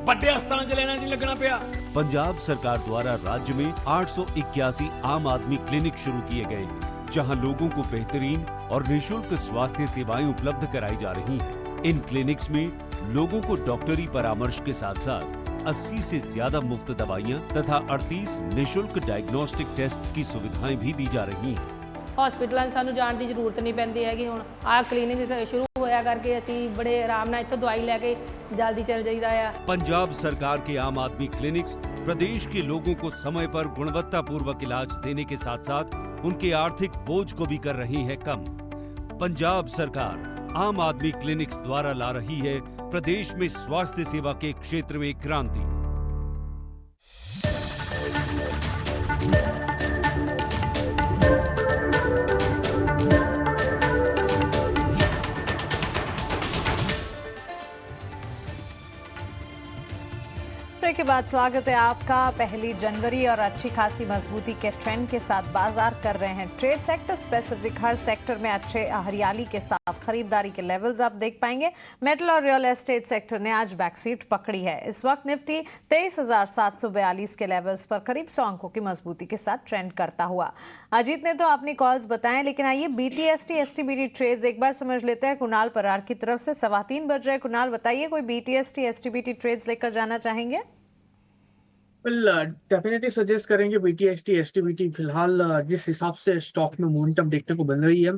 ਵੱਡੇ ਹਸਪਤਾਲਾਂ 'ਚ ਲੈਣਾ ਨਹੀਂ ਲੱਗਣਾ ਪਿਆ। पंजाब सरकार द्वारा राज्य में 881 आम आदमी क्लिनिक शुरू किए गए हैं, जहां लोगों को बेहतरीन और निःशुल्क स्वास्थ्य सेवाएं उपलब्ध कराई जा रही हैं। इन क्लिनिक्स में लोगों को डॉक्टरी परामर्श के साथ साथ 80 से ज्यादा मुफ्त दवाइयां तथा 38 निःशुल्क डायग्नोस्टिक टेस्ट की सुविधाएं भी दी जा रही हैं। हॉस्पिटलों सानू जाने की जरूरत नहीं पैंदी हैगी। हुण आ क्लीनिक शुरू होया करके असीं बड़े आराम नाल इत्थों दवाई लैके जल्दी चल जाईदा आ। पंजाब सरकार के आम आदमी क्लिनिक्स प्रदेश के लोगों को समय पर गुणवत्तापूर्वक इलाज देने के साथ साथ उनके आर्थिक बोझ को भी कर रही है कम। पंजाब सरकार आम आदमी क्लिनिक्स द्वारा ला रही है प्रदेश में स्वास्थ्य सेवा के क्षेत्र में क्रांति। ब्रेक के बाद स्वागत है आपका। 1 जनवरी और अच्छी खासी मजबूती के ट्रेंड के साथ बाजार कर रहे हैं ट्रेड। सेक्टर स्पेसिफिक हर सेक्टर में अच्छे हरियाली के साथ खरीदारी के लेवल्स आप देख पाएंगे। मेटल और रियल एस्टेट सेक्टर ने आज बैकसीट पकड़ी है। इस वक्त निफ्टी 23,742 के लेवल्स पर करीब 100 अंकों की मजबूती के साथ ट्रेंड करता हुआ। अजीत ने तो अपनी कॉल्स बताएं, लेकिन आइए बीटीएसटी एसटीबीटी ट्रेड्स एक बार समझ लेते हैं कुणाल परार की तरफ से। 3:15 बज रहे। कुणाल, बताइए, कोई बीटीएसटी एसटीबीटी ट्रेड्स लेकर जाना चाहेंगे? डेफिनेटली सजेस्ट करेंगे बीटीएसटी एसटीबीटी। फिलहाल जिस हिसाब से स्टॉक में मोमेंटम देखने को मिल रही है,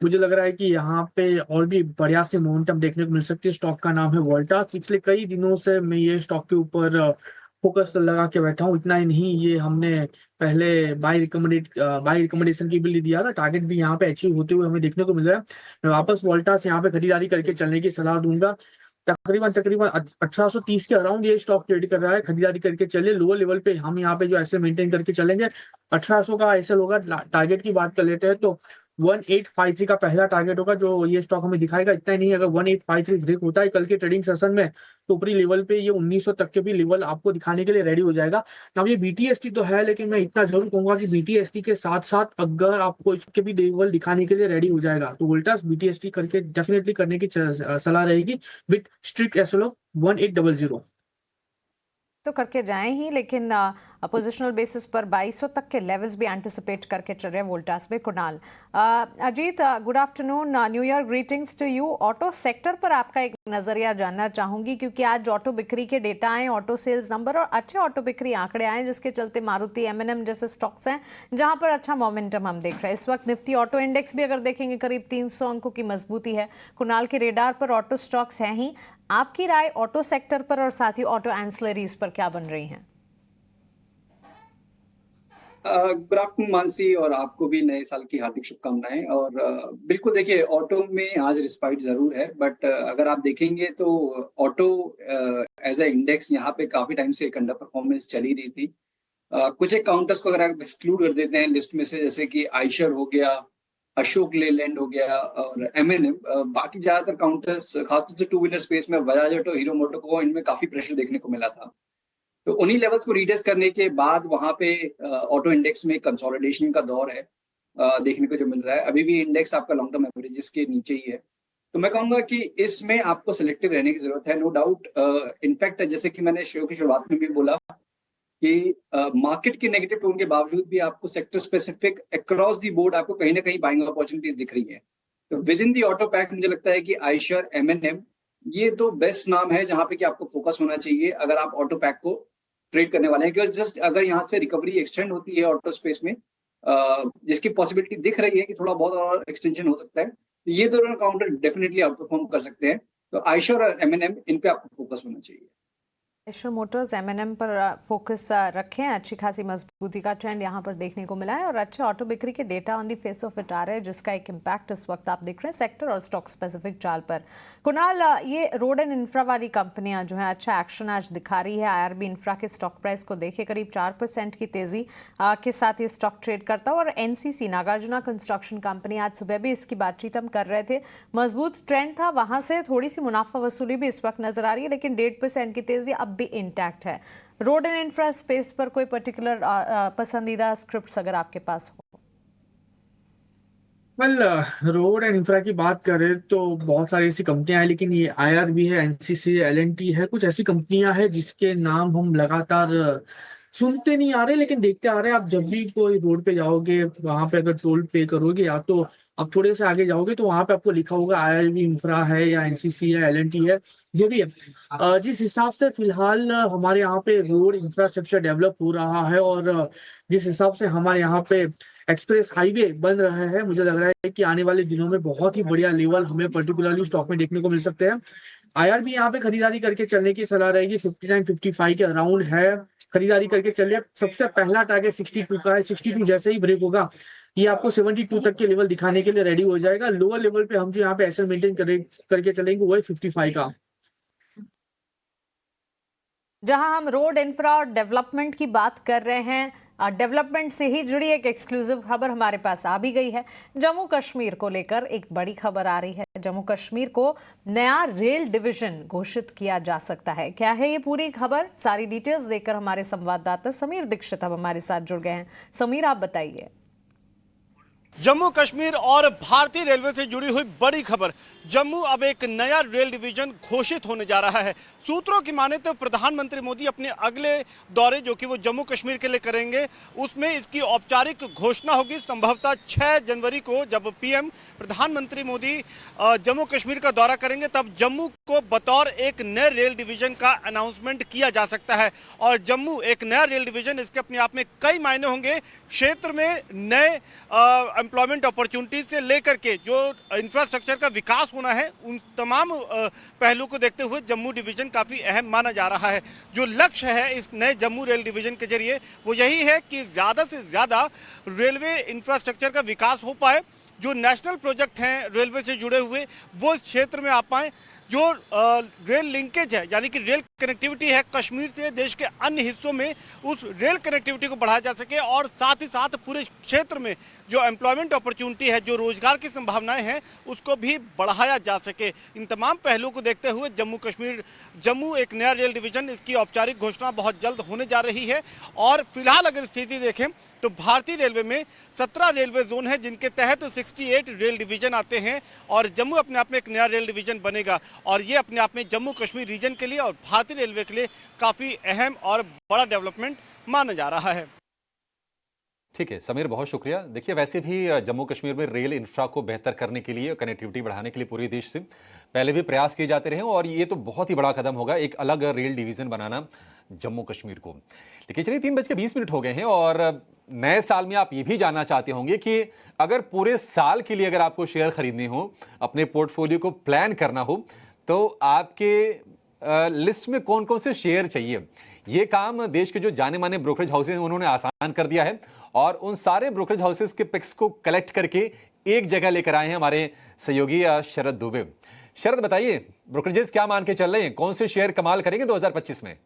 मुझे लग रहा है कि यहाँ पे और भी बढ़िया से मोमेंटम देखने को मिल सकती है। स्टॉक का नाम है वोल्टास। पिछले कई दिनों से मैं ये स्टॉक के ऊपर फोकस लगा के बैठा हूँ। इतना ही नहीं, ये हमने पहले बाय रिकमेंडेशन की बिल दिया था। टारगेट भी यहाँ पे अचीव होते हुए हमें देखने को मिल रहा है। मैं वापस वोल्टास यहाँ पे खरीदारी करके चलने की सलाह दूंगा। तकरीबन 1830 के अराउंड ये स्टॉक ट्रेड कर रहा है। खरीदारी करके चलिए, लोअर लेवल पे हम यहाँ पे जो ऐसे मेंटेन करके चलेंगे। 1800 का ऐसे होगा। टारगेट की बात कर लेते हैं तो 1853 का पहला टारगेट होगा जो ये स्टॉक हमें दिखाएगा। इतना ही नहीं, अगर 1853 ब्रेक होता है कल के ट्रेडिंग सेशन में तो ऊपरी लेवल पे ये 1900 तक के भी लेवल आपको दिखाने के लिए रेडी हो जाएगा। अब ये बीटीएसटी तो है, लेकिन मैं इतना जरूर कहूंगा कि बीटीएसटी के साथ साथ अगर आपको इसके भी लेवल दिखाने के लिए रेडी हो जाएगा तो वोल्टास बीटीएसटी करके डेफिनेटली करने की सलाह रहेगी विद स्ट्रिक्ट एसएल 1800। तो करके जाएं ही, लेकिन पोजिशनल बेसिस पर 2200 तक के लेवल्स भी एंटिसिपेट करके चल रहे हैं वोल्टास में। Kunal, Ajit, good afternoon, new year greetings to you. Auto sector पर आपका एक नजरिया जानना चाहूंगी, क्योंकि आज ऑटो बिक्री के डेटा आए, ऑटो सेल्स नंबर और अच्छे ऑटो बिक्री आंकड़े आए, जिसके चलते मारुति, M&M जैसे स्टॉक्स हैं जहां पर अच्छा मोमेंटम हम देख रहे हैं। इस वक्त निफ्टी ऑटो इंडेक्स भी अगर देखेंगे करीब 300 अंकों की मजबूती है। कुणाल के रेडार पर ऑटो स्टॉक्स हैं ही, आपकी राय ऑटो सेक्टर पर और साथ ही ऑटो एंसिलरीज पर क्या बन रही हैं? गुड आफ्टरनून मानसी, और आपको भी नए साल की हार्दिक शुभकामनाएं। और बिल्कुल देखिए, ऑटो में आज रिस्पाइट जरूर है, बट अगर आप देखेंगे तो ऑटो एज ए इंडेक्स यहाँ पे काफी टाइम से एक अंडर परफॉर्मेंस चली रही थी। कुछ एक काउंटर्स को अगर आप एक्सक्लूड कर देते हैं लिस्ट में से, जैसे कि आयशर हो गया, अशोक लेलैंड हो गया और M&M, बाकी ज्यादातर काउंटर्स खासतौर से टू व्हीलर स्पेस में बजाज ऑटो, हीरो मोटोको, इनमें काफी प्रेशर देखने को मिला था। तो उन्हीं लेवल्स को रीटेस्ट करने के बाद वहां पे ऑटो इंडेक्स में कंसोलिडेशन का दौर है देखने को जो मिल रहा है। अभी भी इंडेक्स आपका लॉन्ग टर्म एवरेजेस के नीचे ही है। तो मैं कहूंगा कि इसमें आपको सिलेक्टिव रहने की जरूरत है, नो डाउट। इनफैक्ट जैसे कि मैंने शो की शुरुआत में भी बोला कि मार्केट के नेगेटिव टोन के बावजूद भी आपको sector specific across the board आपको कहीं ना कहीं बाइंग अपॉर्चुनिटीज दिख रही है। तो with in the auto pack मुझे लगता है कि आयशर, M&M ये तो बेस्ट नाम है जहां पे कि आपको फोकस होना चाहिए अगर आप ऑटो पैक को ट्रेड करने वाले हैं। क्योंकि जस्ट अगर यहाँ से रिकवरी एक्सटेंड होती है ऑटो स्पेस में, जिसकी पॉसिबिलिटी दिख रही है कि थोड़ा बहुत और एक्सटेंशन हो सकता है, तो ये दोनों काउंटर डेफिनेटली आउट परफॉर्म कर सकते हैं। तो आयशर और M&M इन पे आपको फोकस होना चाहिए। आयशर मोटर्स, M&M पर फोकस रखें। अच्छी खासी मजबूती का ट्रेंड यहाँ पर देखने को मिला है और अच्छे ऑटो बिक्री के data on the face of it आ रहे हैं, जिसका एक इम्पैक्ट इस वक्त आप देख रहे हैं सेक्टर और स्टॉक स्पेसिफिक चाल पर। कुणाल, ये रोड एंड इंफ्रा वाली कंपनियां जो है अच्छा एक्शन आज दिखा रही है। IRB इंफ्रा के स्टॉक प्राइस को देखे करीब 4% की तेजी के साथ ये स्टॉक ट्रेड करता है। और NCC, नागार्जुना कंस्ट्रक्शन कंपनी, आज सुबह भी इसकी बातचीत हम कर रहे थे, मजबूत ट्रेंड था, वहां से थोड़ी सी मुनाफा वसूली भी इस वक्त नजर आ रही है, लेकिन 1.5% की तेजी अब भी इंटैक्ट है। रोड एंड इंफ्रा स्पेस पर कोई पर्टिकुलर पसंदीदा स्क्रिप्ट्स अगर आपके पास हो? रोड एंड इंफ्रा की बात करें तो बहुत सारी ऐसी कंपनियां हैं, लेकिन ये IRB है, NCC, L&T है, कुछ ऐसी कंपनियां हैं जिसके नाम हम लगातार सुनते नहीं आ रहे लेकिन देखते आ रहे हैं। आप जब भी कोई रोड पे जाओगे, वहां पे अगर टोल पे करोगे या तो आप थोड़े से आगे जाओगे तो वहां पे आपको लिखा होगा IRB इंफ्रा है या NCC है, L&T है, जो भी है। जिस हिसाब से फिलहाल हमारे यहाँ पे रोड इंफ्रास्ट्रक्चर डेवलप हो रहा है और जिस हिसाब से हमारे यहाँ पे एक्सप्रेस हाईवे बन रहा है, मुझे लग रहा है कि आने वाले दिनों में बहुत ही बढ़िया लेवल हमें पर्टिकुलरली स्टॉक में देखने को मिल सकते हैं। IRB यहाँ पे खरीदारी करके चलने की सलाह रहेगी। 59-55 के अराउंड है, खरीदारी करके चलिए। सबसे पहला टारगेट 62 का है। 62 जैसे ही ब्रेक होगा ये आपको 72 तक के लेवल दिखाने के लिए रेडी हो जाएगा। लोअर लेवल पे हम जो यहाँ पे एसएल मेंटेन करके चलेंगे वो है 55 का। जहां हम रोड इंफ्रा और डेवलपमेंट की बात कर रहे हैं, डेवलपमेंट से ही जुड़ी एक एक्सक्लूसिव खबर हमारे पास आ भी गई है। जम्मू कश्मीर को लेकर एक बड़ी खबर आ रही है। जम्मू कश्मीर को नया रेल डिवीजन घोषित किया जा सकता है। क्या है ये पूरी खबर? सारी डिटेल्स देकर हमारे संवाददाता समीर दीक्षित अब हमारे साथ जुड़ गए हैं। समीर, आप बताइए। जम्मू कश्मीर और भारतीय रेलवे से जुड़ी हुई बड़ी खबर। जम्मू अब एक नया रेल डिवीजन घोषित होने जा रहा है। सूत्रों की माने तो प्रधानमंत्री मोदी अपने अगले दौरे जो कि वो जम्मू कश्मीर के लिए करेंगे, उसमें इसकी औपचारिक घोषणा होगी। संभवतः 6 जनवरी को जब PM प्रधानमंत्री मोदी जम्मू कश्मीर का दौरा करेंगे, तब जम्मू को बतौर एक नए रेल डिवीजन का अनाउंसमेंट किया जा सकता है। और जम्मू एक नया रेल डिवीजन, इसके अपने आप में कई मायने होंगे। क्षेत्र में नए एम्प्लॉयमेंट अपॉर्चुनिटीज से लेकर के जो इंफ्रास्ट्रक्चर का विकास होना है, उन तमाम पहलू को देखते हुए जम्मू डिवीजन काफ़ी अहम माना जा रहा है। जो लक्ष्य है इस नए जम्मू रेल डिवीजन के जरिए वो यही है कि ज़्यादा से ज़्यादा रेलवे इंफ्रास्ट्रक्चर का विकास हो पाए। जो नेशनल प्रोजेक्ट हैं रेलवे से जुड़े हुए वो इस क्षेत्र में आ पाएँ। जो रेल लिंकेज है यानी कि रेल कनेक्टिविटी है कश्मीर से देश के अन्य हिस्सों में, उस रेल कनेक्टिविटी को बढ़ाया जा सके और साथ ही साथ पूरे क्षेत्र में जो एम्प्लॉयमेंट अपॉर्चुनिटी है, जो रोजगार की संभावनाएं हैं, उसको भी बढ़ाया जा सके। इन तमाम पहलुओं को देखते हुए जम्मू एक नया रेल डिवीजन, इसकी औपचारिक घोषणा बहुत जल्द होने जा रही है। और फिलहाल अगर स्थिति देखें तो भारतीय रेलवे में 17 रेलवे जोन है जिनके तहत 68 रेल डिवीजन आते हैं और जम्मू अपने आप में एक नया रेल डिवीजन बनेगा और ये अपने आप में जम्मू कश्मीर रीजन के लिए और भारतीय रेलवे के लिए काफ़ी अहम और बड़ा डेवलपमेंट माना जा रहा है। ठीक है समीर, बहुत शुक्रिया। देखिए वैसे भी जम्मू कश्मीर में रेल इंफ्रा को बेहतर करने के लिए, कनेक्टिविटी बढ़ाने के लिए पूरे देश से पहले भी प्रयास किए जाते रहे और ये तो बहुत ही बड़ा कदम होगा, एक अलग रेल डिवीजन बनाना जम्मू कश्मीर को। लेकिन चलिए 3:20 हो गए हैं और नए साल में आप ये भी जानना चाहते होंगे कि अगर पूरे साल के लिए अगर आपको शेयर खरीदने हो, अपने पोर्टफोलियो को प्लान करना हो, तो आपके लिस्ट में कौन कौन से शेयर चाहिए। ये काम देश के जो जाने माने ब्रोकरेज हाउसेज हैं उन्होंने आसान कर दिया है और उन सारे ब्रोकरेज हाउसेज के पिक्स को कलेक्ट करके एक जगह लेकर आए हैं हमारे सहयोगी शरद दुबे। शरद बताइए, ब्रोकरेजेस क्या मान के चल रहे हैं, कौन से शेयर कमाल करेंगे 2025 में?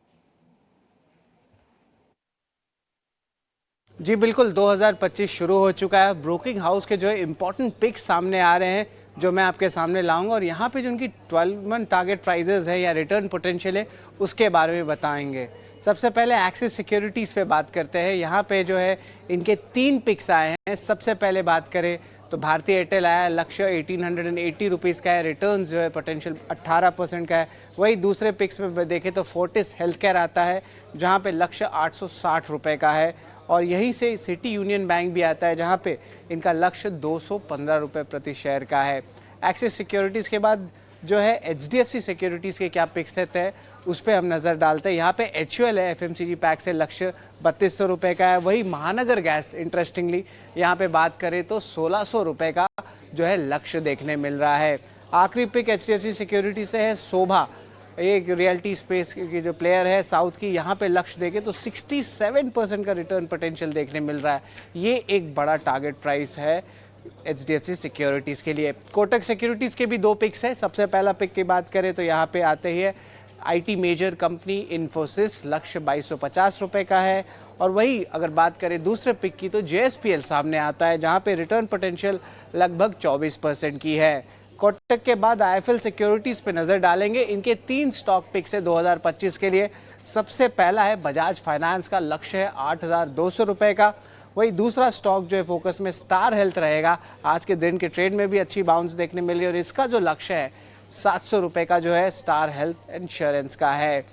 जी बिल्कुल, 2025 शुरू हो चुका है। ब्रोकिंग हाउस के जो है इंपॉर्टेंट पिक्स सामने आ रहे हैं जो मैं आपके सामने लाऊंगा और यहाँ पे जो उनकी 12 मंथ टारगेट प्राइजेस है या रिटर्न पोटेंशियल है उसके बारे में बताएंगे। सबसे पहले एक्सिस सिक्योरिटीज़ पे बात करते हैं। यहाँ पे जो है इनके 3 पिक्स आए हैं। सबसे पहले बात करें तो भारतीय एयरटेल आया, लक्ष्य 1880 रुपीज़ का है, रिटर्न जो है पोटेंशियल 18% का है। वही दूसरे पिक्स में देखें तो फोर्टिस हेल्थ केयर आता है जहाँ पे लक्ष्य 860 रुपये का है और यहीं से सिटी यूनियन बैंक भी आता है जहाँ पे इनका लक्ष्य 215 रुपये प्रति शेयर का है। एक्सिस सिक्योरिटीज़ के बाद जो है HDFC सिक्योरिटीज़ के क्या पिक्स है उस पर हम नज़र डालते हैं। यहाँ पे HUL है, FMCG पैक से लक्ष्य 3200 रुपये का है। वही महानगर गैस इंटरेस्टिंगली यहाँ पे बात करें तो 1600 रुपये का जो है लक्ष्य देखने मिल रहा है। आखिरी पिक HDFC सिक्योरिटी से है शोभा, एक रियल्टी स्पेस की जो प्लेयर है साउथ की। यहाँ पे लक्ष्य देखें तो 67% का रिटर्न पोटेंशियल देखने मिल रहा है। ये एक बड़ा टारगेट प्राइस है HDFC सिक्योरिटीज़ के लिए। कोटक सिक्योरिटीज़ के भी 2 पिक्स है। सबसे पहला पिक की बात करें तो यहाँ पे आते ही है IT मेजर कंपनी इन्फोसिस, लक्ष्य 2250 रुपये का है। और वही अगर बात करें दूसरे पिक की तो JSPL सामने आता है जहाँ पे रिटर्न पोटेंशियल लगभग 24% की है। कोटक के बाद IIFL सिक्योरिटीज़ पे नज़र डालेंगे। इनके 3 स्टॉक पिक्स है 2025 के लिए। सबसे पहला है बजाज फाइनेंस का, लक्ष्य है 8200 रुपये का। वही दूसरा स्टॉक जो है फोकस में स्टार हेल्थ रहेगा। आज के दिन के ट्रेड में भी अच्छी बाउंस देखने मिली और इसका जो लक्ष्य है 700 रुपये का जो है स्टार हेल्थ इंश्योरेंस का है।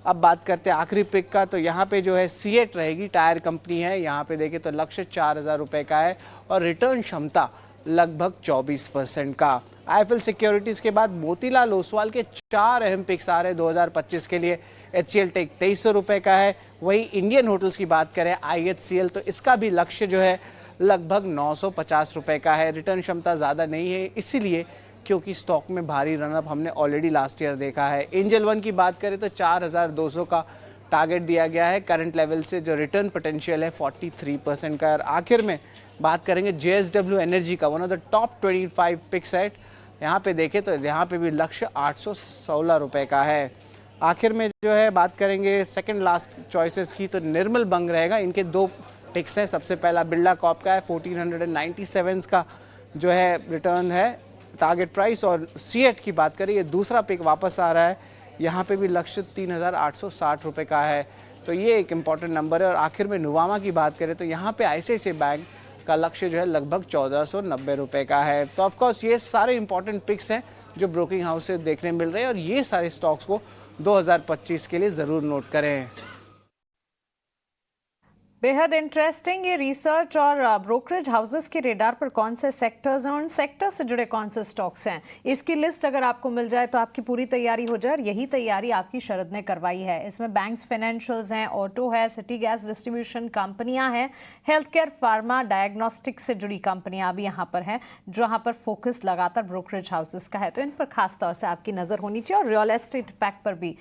अब बात करते हैं आखिरी पिक का, तो यहाँ पे जो है सीएट रहेगी, टायर कंपनी है। यहाँ पे देखें तो लक्ष्य 4000 रुपये का है और रिटर्न क्षमता लगभग 24% का। IIFL सिक्योरिटीज़ के बाद मोतीलाल ओसवाल के 4 अहम पिक्स आ रहे हैं 2025 के लिए। HCL टेक 2300 रुपये का है। वही इंडियन होटल्स की बात करें IHCL तो इसका भी लक्ष्य जो है लगभग 950 रुपये का है। रिटर्न क्षमता ज़्यादा नहीं है इसीलिए क्योंकि स्टॉक में भारी रनअप हमने ऑलरेडी लास्ट ईयर देखा है। एंजल वन की बात करें तो 4200 का टारगेट दिया गया है करंट लेवल से, जो रिटर्न पोटेंशियल है 43% का। और आखिर में बात करेंगे JSW एनर्जी का, one of the top 25 picks है। यहाँ पे देखें तो यहाँ पे भी लक्ष्य 816 रुपये का है। आखिर में जो है बात करेंगे सेकंड लास्ट चॉइसेस की तो निर्मल बंग रहेगा। इनके 2 पिक्स हैं। सबसे पहला बिरला कॉप का है, 1497 का जो है रिटर्न है टारगेट प्राइस। और सीएट की बात करें, ये दूसरा पिक वापस आ रहा है, यहाँ पे भी लक्ष्य 3860 रुपये का है। तो ये एक इम्पॉर्टेंट नंबर है। और आखिर में नुवामा की बात करें तो यहाँ पे ICICI बैंक का लक्ष्य जो है लगभग 1490 रुपये का है। तो ऑफकोर्स ये सारे इंपॉर्टेंट पिक्स हैं जो ब्रोकिंग हाउस से देखने मिल रहे हैं और ये सारे स्टॉक्स को 2025 के लिए ज़रूर नोट करें। बेहद इंटरेस्टिंग ये रिसर्च और ब्रोकरेज हाउसेस के रेडार पर कौन से सेक्टर्स हैं, उन सेक्टर से जुड़े कौन से स्टॉक्स हैं, इसकी लिस्ट अगर आपको मिल जाए तो आपकी पूरी तैयारी हो जाए। और यही तैयारी आपकी शरद ने करवाई है। इसमें बैंक्स, फाइनेंशियल्स हैं, ऑटो है, सिटी गैस डिस्ट्रीब्यूशन कंपनियां हैं, हेल्थ केयर, फार्मा, डायग्नोस्टिक से जुड़ी कंपनियां भी यहाँ पर हैं, जहाँ पर फोकस लगातार ब्रोकरेज हाउसेस का है। तो इन पर खास तौर से आपकी नज़र होनी चाहिए। और रियल एस्टेट पैक पर भी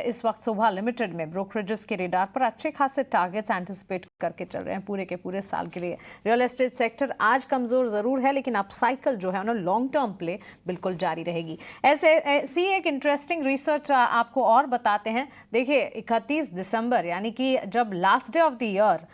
इस वक्त शोभा लिमिटेड में ब्रोकरेजेस के रेडार पर अच्छे खासे टारगेट्स एंटिसिपेट करके चल रहे हैं पूरे के पूरे साल के लिए। रियल एस्टेट सेक्टर आज कमजोर जरूर है, लेकिन अप साइकिल जो है उन्हें लॉन्ग टर्म प्ले बिल्कुल जारी रहेगी। ऐसी एक इंटरेस्टिंग रिसर्च आपको और बताते हैं। देखिए 31 दिसंबर यानी कि जब last day of the year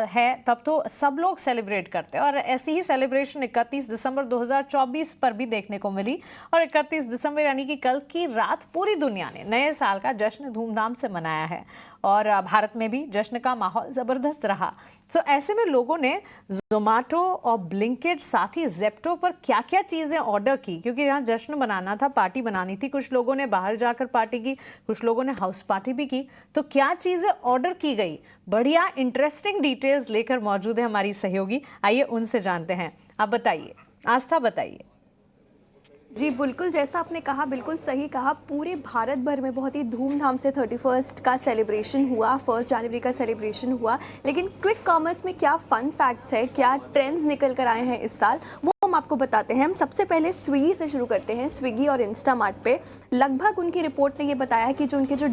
है, तब तो सब लोग सेलिब्रेट करते हैं और ऐसी ही सेलिब्रेशन 31 दिसंबर 2024 पर भी देखने को मिली। और 31 दिसंबर यानी कि कल की रात पूरी दुनिया ने नए साल का जश्न धूमधाम से मनाया है और भारत में भी जश्न का माहौल ज़बरदस्त रहा। तो ऐसे में लोगों ने जोमेटो और ब्लिंकिट साथ ही जेप्टो पर क्या क्या चीज़ें ऑर्डर की, क्योंकि यहाँ जश्न मनाना था, पार्टी बनानी थी। कुछ लोगों ने बाहर जाकर पार्टी की, कुछ लोगों ने हाउस पार्टी भी की। तो क्या चीज़ें ऑर्डर की गई, बढ़िया इंटरेस्टिंग डिटेल्स लेकर मौजूद है हमारी सहयोगी। आइए उनसे जानते हैं। आप बताइए, आस्था बताइए। जी बिल्कुल, जैसा आपने कहा बिल्कुल सही कहा। पूरे भारत भर में बहुत ही धूमधाम से 31st का सेलिब्रेशन हुआ, 1 जनवरी का सेलिब्रेशन हुआ। लेकिन क्विक कॉमर्स में क्या फन फैक्ट्स है, क्या ट्रेंड्स निकल कर आए हैं इस साल, वो हम आपको बताते हैं। हम सबसे पहले स्विगी से शुरू करते हैं। स्विगी और इंस्टामार्ट पे लगभग उनकी रिपोर्ट ने ये बताया कि जो उनके जो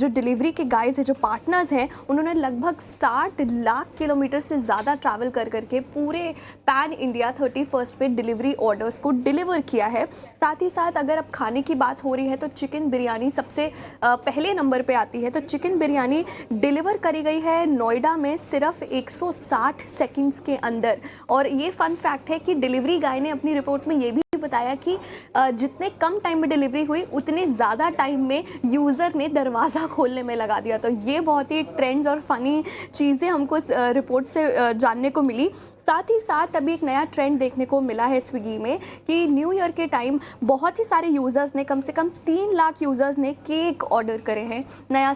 डिलीवरी के गाइस हैं, जो पार्टनर्स हैं, उन्होंने लगभग 60 लाख किलोमीटर से ज़्यादा ट्रैवल कर करके पूरे पैन इंडिया 31st पे डिलीवरी ऑर्डर्स को डिलीवर किया है। साथ ही साथ अगर अब खाने की बात हो रही है तो चिकन बिरयानी सबसे पहले नंबर पे आती है। तो चिकन बिरयानी डिलीवर करी गई है नोएडा में सिर्फ 160 सेकंड्स के अंदर। और ये फन फैक्ट है कि डिलीवरी गाय ने अपनी रिपोर्ट में ये भी बताया कि जितने कम टाइम में डिलीवरी हुई, उतने ज़्यादा टाइम में यूज़र ने दरवाज़ा खोलने में लगा दिया। तो ये बहुत ही ट्रेंड्स और फनी चीज़ें हमको इस रिपोर्ट से जानने को मिली। साथ ही साथ अभी एक नया ट्रेंड देखने को मिला है स्विगी में कि न्यू ईयर के टाइम बहुत ही सारे यूज़र्स ने, कम से कम 3 लाख यूज़र्स ने केक ऑर्डर करे हैं नया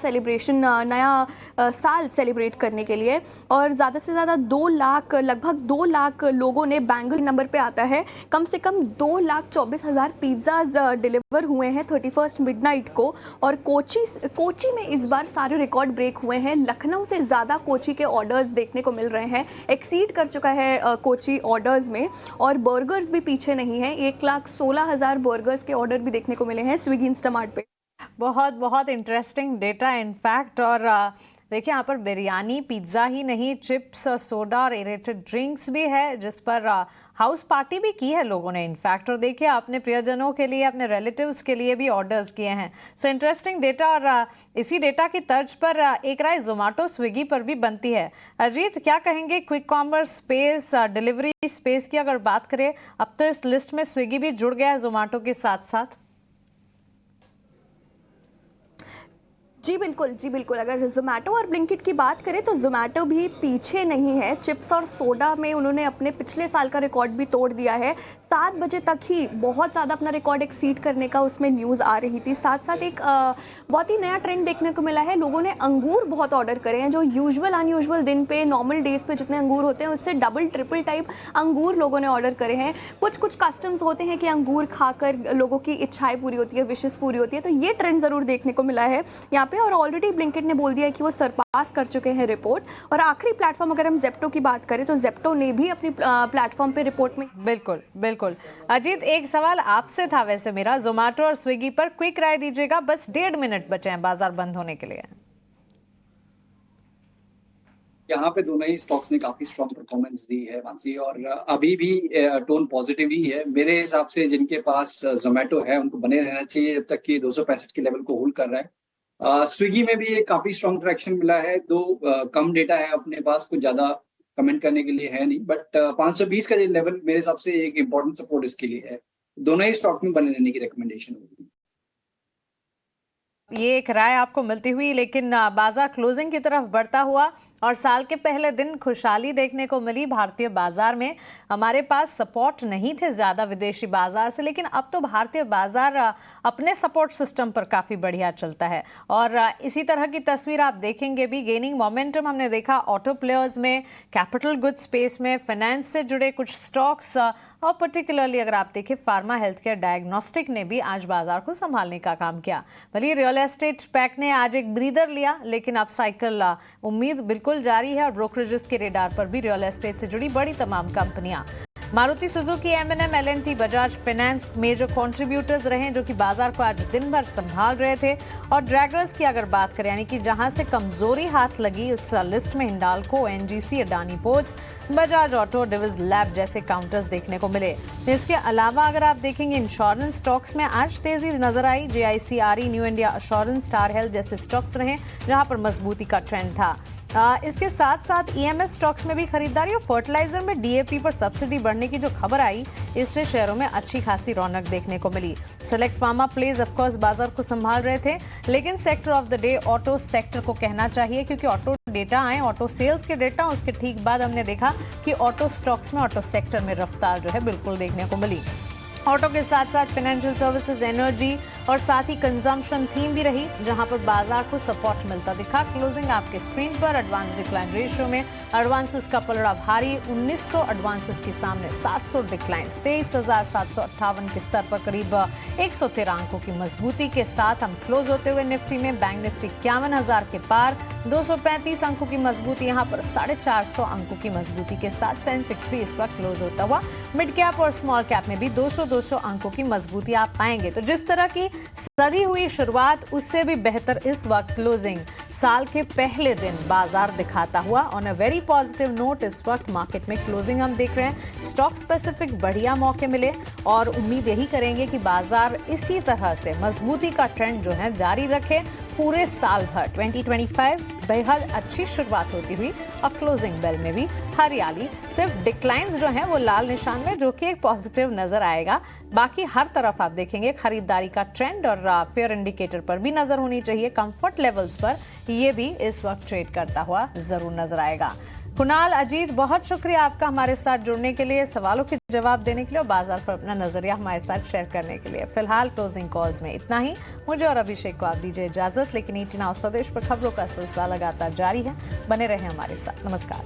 साल सेलिब्रेट करने के लिए। और ज़्यादा से ज़्यादा लगभग 2 लाख लोगों ने, बैंगल नंबर पे आता है, कम से कम 2,24,000 पिज़्ज़ाज डिलीवर हुए हैं 31st मिडनाइट को। और कोची में इस बार सारे रिकॉर्ड ब्रेक हुए हैं। लखनऊ से ज़्यादा कोची के ऑर्डर्स देखने को मिल रहे हैं, एक्सीड कर चुका है कोची ऑर्डर्स में। और बर्गर्स भी पीछे नहीं है, 1,16,000 बर्गर्स के ऑर्डर भी देखने को मिले हैं स्विगी इंस्टामार्ट पे। बहुत बहुत इंटरेस्टिंग डेटा इनफैक्ट। और देखिए यहाँ पर बिरयानी, पिज्ज़ा ही नहीं, चिप्स, सोडा और एरेटेड ड्रिंक्स भी है, जिस पर हाउस पार्टी भी की है लोगों ने इनफैक्ट। और देखिए अपने प्रियजनों के लिए, अपने रिलेटिव्स के लिए भी ऑर्डर्स किए हैं। So interesting data. और इसी डेटा की तर्ज पर एक राय जोमेटो स्विगी पर भी बनती है। अजीत, क्या कहेंगे quick commerce space, delivery space की अगर बात करें, अब तो इस लिस्ट में स्विगी भी जुड़ गया है जोमेटो के साथ साथ। जी बिल्कुल। अगर जोमेटो और ब्लिंकिट की बात करें तो जोमेटो भी पीछे नहीं है। चिप्स और सोडा में उन्होंने अपने पिछले साल का रिकॉर्ड भी तोड़ दिया है। 7 बजे तक ही बहुत ज़्यादा अपना रिकॉर्ड एक्सीड करने का उसमें न्यूज़ आ रही थी। साथ साथ एक बहुत ही नया ट्रेंड देखने को मिला है। लोगों ने अंगूर बहुत ऑर्डर करे हैं, जो यूजुअल अनयूजुअल दिन पे, नॉर्मल डेज पे जितने अंगूर होते हैं उससे डबल ट्रिपल टाइप अंगूर लोगों ने ऑर्डर करे हैं। कुछ कस्टम्स होते हैं कि अंगूर खाकर लोगों की इच्छाएं पूरी होती है, विशेष पूरी होती है। तो ये ट्रेंड ज़रूर देखने को मिला है यहाँ पे। और ऑलरेडी ब्लिंकिट ने बोल दिया है कि वो सरपास कर चुके हैं रिपोर्ट। और आखिरी प्लेटफॉर्म अगर हम जेप्टो की बात करें तो जेप्टो ने भी अपनी प्लेटफॉर्म पे रिपोर्ट में। बिल्कुल। अजीत, एक सवाल आपसे था वैसे मेरा, जोमेटो और स्विगी पर क्विक राय दीजिएगा, बस 1.5 मिनट बचे हैं बाजार बंद होने के लिए। यहाँ पे दोनों ही स्टॉक्स ने काफी स्ट्रॉन्ग परफॉर्मेंस दी है मानसी, और अभी भी टोन पॉजिटिव ही है मेरे हिसाब से। जिनके पास जोमेटो है उनको बने रहना चाहिए जब तक कि 265 के लेवल को होल्ड कर रहा है। स्विगी में भी एक काफी स्ट्रॉन्ग ट्रैक्शन मिला है। कम डेटा है अपने पास, कुछ ज्यादा कमेंट करने के लिए है नहीं, बट 520 का लेवल मेरे हिसाब से एक इम्पोर्टेंट सपोर्ट इसके लिए है। दोनों ही स्टॉक में बने रहने की रिकमेंडेशन होगी। ये एक राय आपको मिलती हुई, लेकिन बाजार क्लोजिंग की तरफ बढ़ता हुआ और साल के पहले दिन खुशहाली देखने को मिली भारतीय बाजार में। हमारे पास सपोर्ट नहीं थे ज़्यादा विदेशी बाजार से, लेकिन अब तो भारतीय बाजार अपने सपोर्ट सिस्टम पर काफ़ी बढ़िया चलता है। और इसी तरह की तस्वीर आप देखेंगे भी। गेनिंग मोमेंटम हमने देखा ऑटो प्लेयर्स में, कैपिटल गुड स्पेस में, फाइनेंस से जुड़े कुछ स्टॉक्स, और पर्टिकुलरली अगर आप देखें फार्मा, हेल्थ केयर, डायग्नोस्टिक ने भी आज बाजार को संभालने का काम किया। भले रियल एस्टेट पैक ने आज एक ब्रीदर लिया, लेकिन अब साइकिल उम्मीद बिल्कुल जारी है और ब्रोकरेजेस के रेडार पर भी रियल एस्टेट से जुड़ी बड़ी तमाम कंपनियां। Maruti Suzuki, M&M, L&T, Bajaj finance major contributors रहे जो कि बाजार को आज दिन भर संभाल रहे थे। और ड्रैगर्स की अगर बात करें, यानी कि जहां से कमजोरी हाथ लगी उस लिस्ट में Hindalco, ONGC, Adani ports, Bajaj auto, Divi's lab जैसे काउंटर्स देखने को मिले। इसके अलावा अगर आप देखेंगे इंश्योरेंस स्टॉक्स में आज तेजी नजर आई। JIC, RE, new India assurance, star health जैसे स्टॉक्स रहे जहां पर मजबूती का ट्रेंड था। इसके साथ साथ EMS स्टॉक्स में भी खरीदारी और फर्टिलाइजर में DAP पर सब्सिडी बढ़ने की जो खबर आई, इससे शेयरों में अच्छी खासी रौनक देखने को मिली। Select pharma plays of course बाजार को संभाल रहे थे, लेकिन sector of the day auto sector को कहना चाहिए, क्योंकि ऑटो डेटा आए, ऑटो सेल्स के डेटा, उसके ठीक बाद हमने देखा कि ऑटो स्टॉक्स में, ऑटो सेक्टर में रफ्तार जो है बिल्कुल देखने को मिली। ऑटो के साथ साथ फाइनेंशियल सर्विसेज, एनर्जी और साथ ही कंजम्पशन थीम भी रही, जहां पर बाजार को सपोर्ट मिलता दिखा। क्लोजिंग आपके स्क्रीन पर एडवांस डिक्लाइन रेशियो में एडवांसेस का पलड़ा भारी, 1900 एडवांसेस के सामने 700 डिक्लाइन, 23,758 के स्तर पर करीब 113 अंकों की मजबूती के साथ हम क्लोज होते हुए निफ्टी में। बैंक निफ्टी 51,000 के पार, 235 अंकों की मजबूती, यहाँ पर 450 अंकों की मजबूती के साथ सेंसेक्स भी इस वक्त क्लोज होता हुआ। मिड कैप और स्मॉल कैप में भी 200 अंकों की मजबूती आप पाएंगे। तो जिस तरह की सदी हुई शुरुआत, उससे भी बेहतर इस वक्त क्लोजिंग साल के पहले दिन बाजार दिखाता हुआ on a very positive note इस वक्त मार्केट में क्लोजिंग हम देख रहे हैं। स्टॉक स्पेसिफिक बढ़िया मौके मिले और उम्मीद यही करेंगे कि बाजार इसी तरह से मजबूती का ट्रेंड जो है जारी रखे पूरे साल भर। 2025 बेहद अच्छी शुरुआत होती हुई और क्लोजिंग बेल में भी हरियाली, सिर्फ डिक्लाइंस जो हैं वो लाल निशान में, जो कि एक पॉजिटिव नजर आएगा। बाकी हर तरफ आप देखेंगे खरीदारी का ट्रेंड और फेयर इंडिकेटर पर भी नजर होनी चाहिए। कंफर्ट लेवल्स पर ये भी इस वक्त ट्रेड करता हुआ जरूर नजर आएगा। कुणाल, अजीत, बहुत शुक्रिया आपका हमारे साथ जुड़ने के लिए, सवालों के जवाब देने के लिए और बाजार पर अपना नजरिया हमारे साथ शेयर करने के लिए। फिलहाल क्लोजिंग कॉल्स में इतना ही। मुझे और अभिषेक को आप दीजिए इजाजत, लेकिन 18 आवर स्वदेश पर खबरों का सिलसिला लगातार जारी है। बने रहें हमारे साथ। नमस्कार।